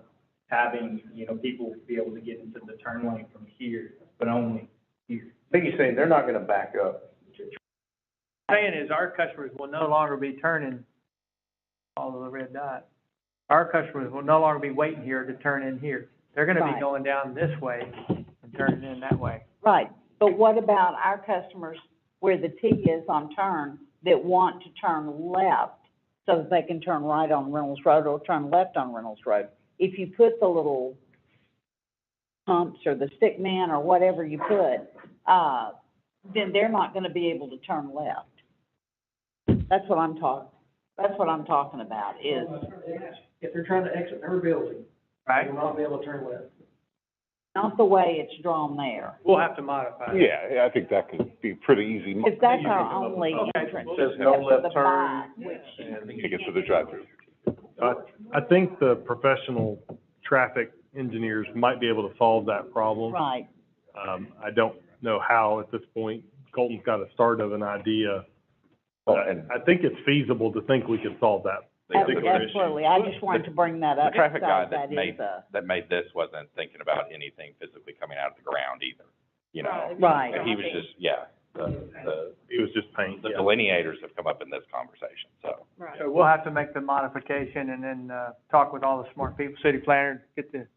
having, people be able to get into the turn lane from here, but only here. I think he's saying they're not gonna back up. Saying is our customers will no longer be turning, follow the red dot. Our customers will no longer be waiting here to turn in here. They're gonna be Right. going down this way and turning in that way. right, but what about our customers where the T is on turn that want to turn left so that they can turn right on Reynolds Road or turn left on Reynolds Road? If you put the little humps or the stick man or whatever you put, then they're not gonna be able to turn left. That's what I'm talking about, is, If they're trying to exit their building, they Right? will not be able to turn left. not the way it's drawn there. We'll have to modify it. Yeah, I think that could be pretty easy. If that's our only entrance, Says no except for left the turn, back, which, To get to the drive-through. I think the professional traffic engineers might be able to solve that problem. right, I don't know how at this point. Colton's got a start of an idea. And I think it's feasible to think we can solve that particular issue. absolutely, I just wanted to bring that the up. traffic guy because that made this wasn't thinking about anything physically coming out of the ground either, Right. And he was just, the It was just paint, yeah. delineators have come up in this conversation, so. So we'll have to make the modification and then, talk with all the smart people, city planner, get the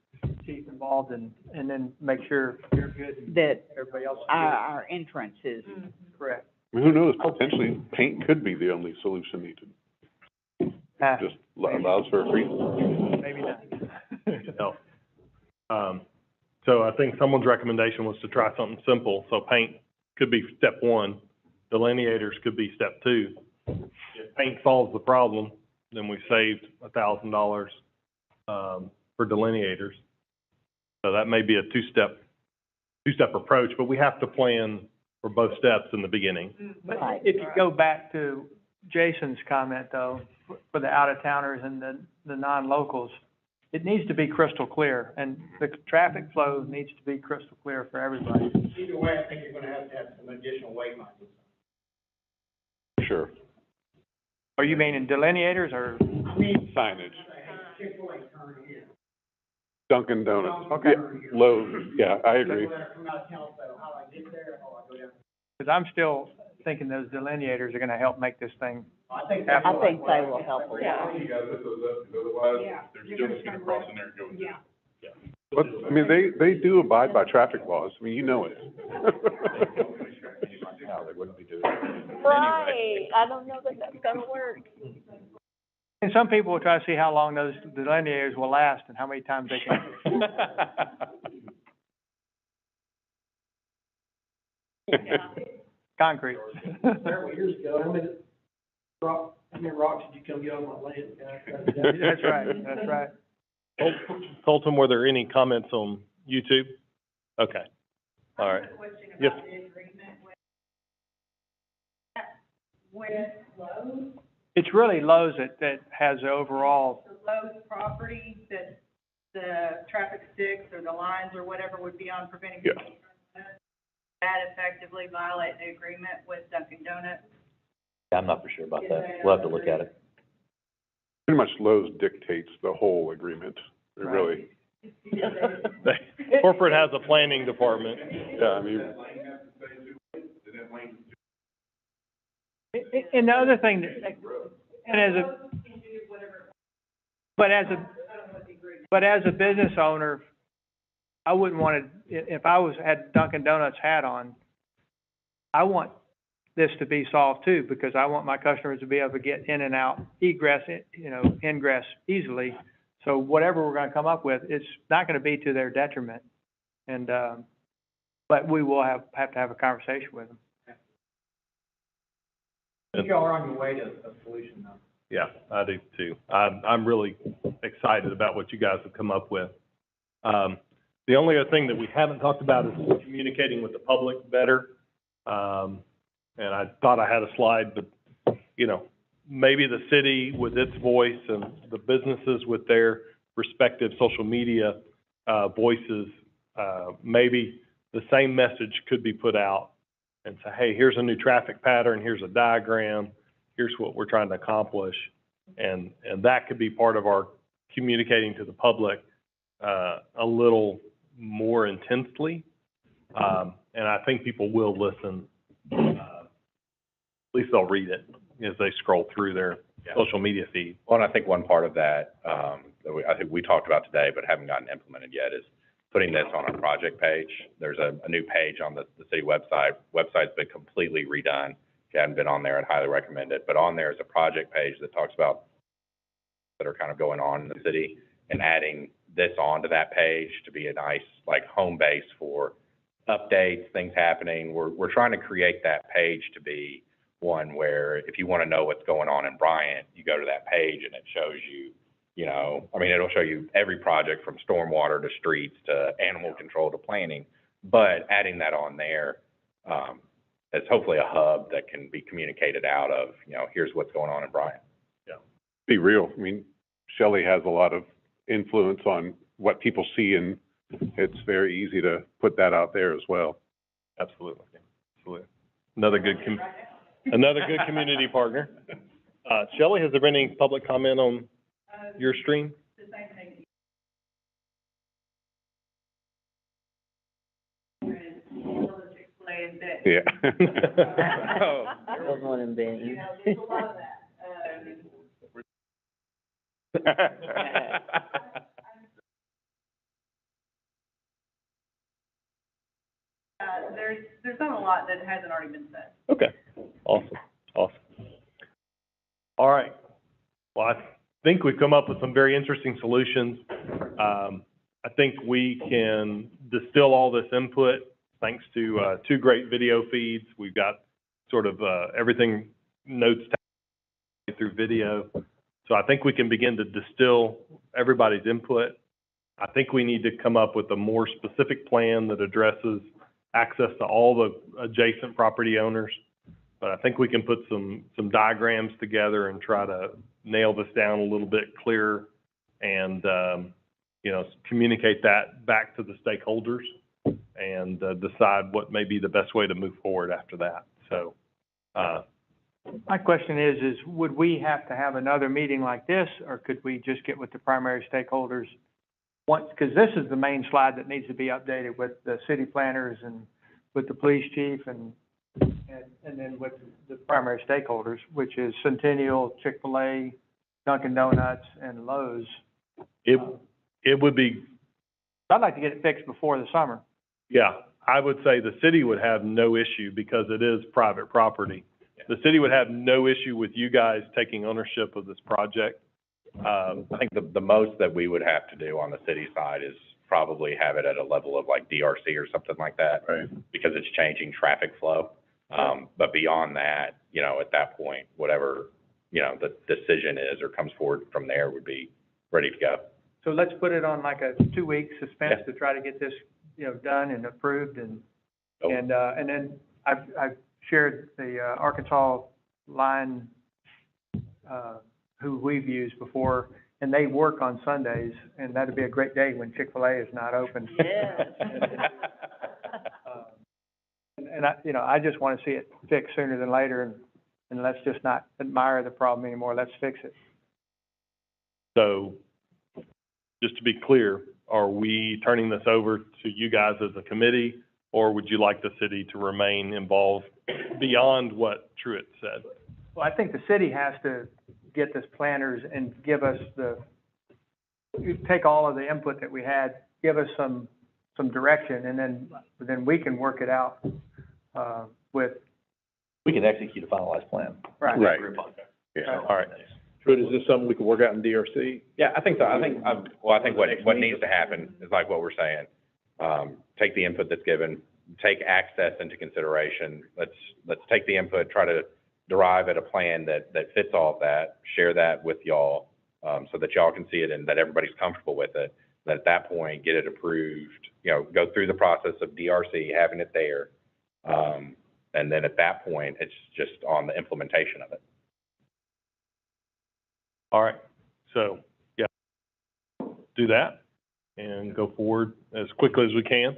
chief involved and then make sure you're good and That everybody else is our entrance is, good. Correct. I mean, who knows, potentially paint could be the only solution needed, just allows for a free. Maybe not. No. So I think someone's recommendation was to try something simple, so paint could be step one, delineators could be step two. If paint solves the problem, then we saved $1,000, for delineators. So that may be a two-step approach, but we have to plan for both steps in the beginning. But Right. if you go back to Jason's comment though, for the out-of-towners and the non-locals, it needs to be crystal clear, and the traffic flow needs to be crystal clear for everybody. Either way, I think you're gonna have some additional weight lines. Sure. Are you meaning delineators or? Signage. Chick-fil-A turn here. Dunkin Donuts. Okay. Yeah, Lowe's, yeah, I agree. People that are coming out of town, say, how do I get there? Oh, I go down. Because I'm still thinking those delineators are gonna help make this thing. I think I think they will help a lot. You gotta put those up, because otherwise, they're still just gonna cross in there and go. Yeah. But, I mean, they do abide by traffic laws, I mean, you know it. No, they wouldn't be doing Right, I don't know that that's gonna work. And some people will try to see how long those delineators will last and how many times they can. Concrete. several years ago, how many rocks did you come get on my land, guys? That's right, that's right. Colton, were there any comments on YouTube? Okay, all right. Yes. It's really Lowe's that has the overall, the Lowe's property that the traffic sticks or the lines or whatever would be on preventing. Yeah. That effectively violate the agreement with Dunkin Donuts. I'm not for sure about that. We'll have to look at it. Pretty much Lowe's dictates the whole agreement, it really. Corporate has a planning department. Yeah, I mean, and the other thing, that- and but as a business owner, I wouldn't want to, if I had Dunkin' Donuts hat on, I want this to be solved too, because I want my customers to be able to get in and out, ingress easily. So whatever we're gonna come up with, it's not gonna be to their detriment. And, but we will have to have a conversation with them. I think y'all are on your way to a solution though. Yeah, I do too. I'm really excited about what you guys have come up with. The only other thing that we haven't talked about is communicating with the public better. And I thought I had a slide, but, you know, maybe the city with its voice and the businesses with their respective social media, voices, maybe the same message could be put out and say, hey, here's a new traffic pattern, here's a diagram, here's what we're trying to accomplish. And that could be part of our communicating to the public, a little more intensely. And I think people will listen, at least they'll read it as they scroll through their social media feed. Well, and I think one part of that, I think we talked about today, but haven't gotten implemented yet, is putting this on a project page. There's a new page on the city website. Website's been completely redone. If you haven't been on there, I'd highly recommend it. But on there is a project page that talks about that are kind of going on in the city, and adding this onto that page to be a nice, like, home base for updates, things happening. We're trying to create that page to be one where if you want to know what's going on in Bryant, you go to that page and it shows you, you know, I mean, it'll show you every project from stormwater to streets to animal control to planning, but adding that on there, is hopefully a hub that can be communicated out of, you know, here's what's going on in Bryant. Yeah. Be real. I mean, Shelley has a lot of influence on what people see, and it's very easy to put that out there as well. Absolutely. Absolutely. Another good community partner. Shelley, has there been any public comment on your stream? The same thing. ChickfilA is that. Yeah. Oh. That was one in Benny. You know, there's a lot of that. There's not a lot that hasn't already been said. Okay. Awesome. All right. Well, I think we've come up with some very interesting solutions. I think we can distill all this input thanks to, two great video feeds. We've got sort of, everything notes through video. So I think we can begin to distill everybody's input. I think we need to come up with a more specific plan that addresses access to all the adjacent property owners. But I think we can put some diagrams together and try to nail this down a little bit clearer and, you know, communicate that back to the stakeholders and decide what may be the best way to move forward after that. So, My question is would we have to have another meeting like this, or could we just get with the primary stakeholders once, because this is the main slide that needs to be updated with the city planners and with the police chief and then with the primary stakeholders, which is Centennial, ChickfilA, Dunkin Donuts, and Lowe's. it would be, I'd like to get it fixed before the summer. yeah, I would say the city would have no issue because it is private property. The city would have no issue with you guys taking ownership of this project. I think the most that we would have to do on the city side is probably have it at a level of like DRC or something like that. Right. Because it's changing traffic flow. But beyond that, you know, at that point, whatever, you know, the decision is or comes forward from there would be ready to go. So let's put it on like a 2-week suspense Yeah. to try to get this, you know, done and approved and then I've shared the Arkansas line, who we've used before, and they work on Sundays, and that'd be a great day when ChickfilA is not open. Yes. And I, you know, I just want to see it fixed sooner than later, and let's just not admire the problem anymore. Let's fix it. So, just to be clear, are we turning this over to you guys as a committee, or would you like the city to remain involved beyond what Truett said? Well, I think the city has to get this planners and give us take all of the input that we had, give us some direction, and then we can work it out, with. We can execute a finalized plan. Right. Right. Yeah. Right. All right. Truett, is this something we can work out in DRC? Yeah, I think so. I think what needs to happen is like what we're saying. Take the input that's given, take access into consideration. Let's take the input, try to derive at a plan that fits all of that, share that with y'all, so that y'all can see it and that everybody's comfortable with it. That at that point, get it approved, go through the process of DRC, having it there. And then at that point, it's just on the implementation of it. All right, so, yeah, do that and go forward as quickly as we can,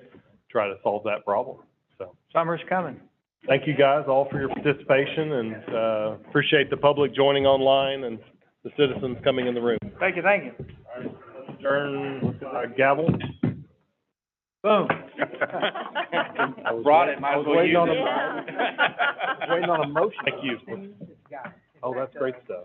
try to solve that problem, so. Summer's coming. Thank you guys all for your participation, and, appreciate the public joining online and the citizens coming in the room. Thank you, thank you. All right, let's adjourn, gavel. Boom. I brought it, might as well use it. Waiting on a motion. Thank you. Oh, that's great stuff.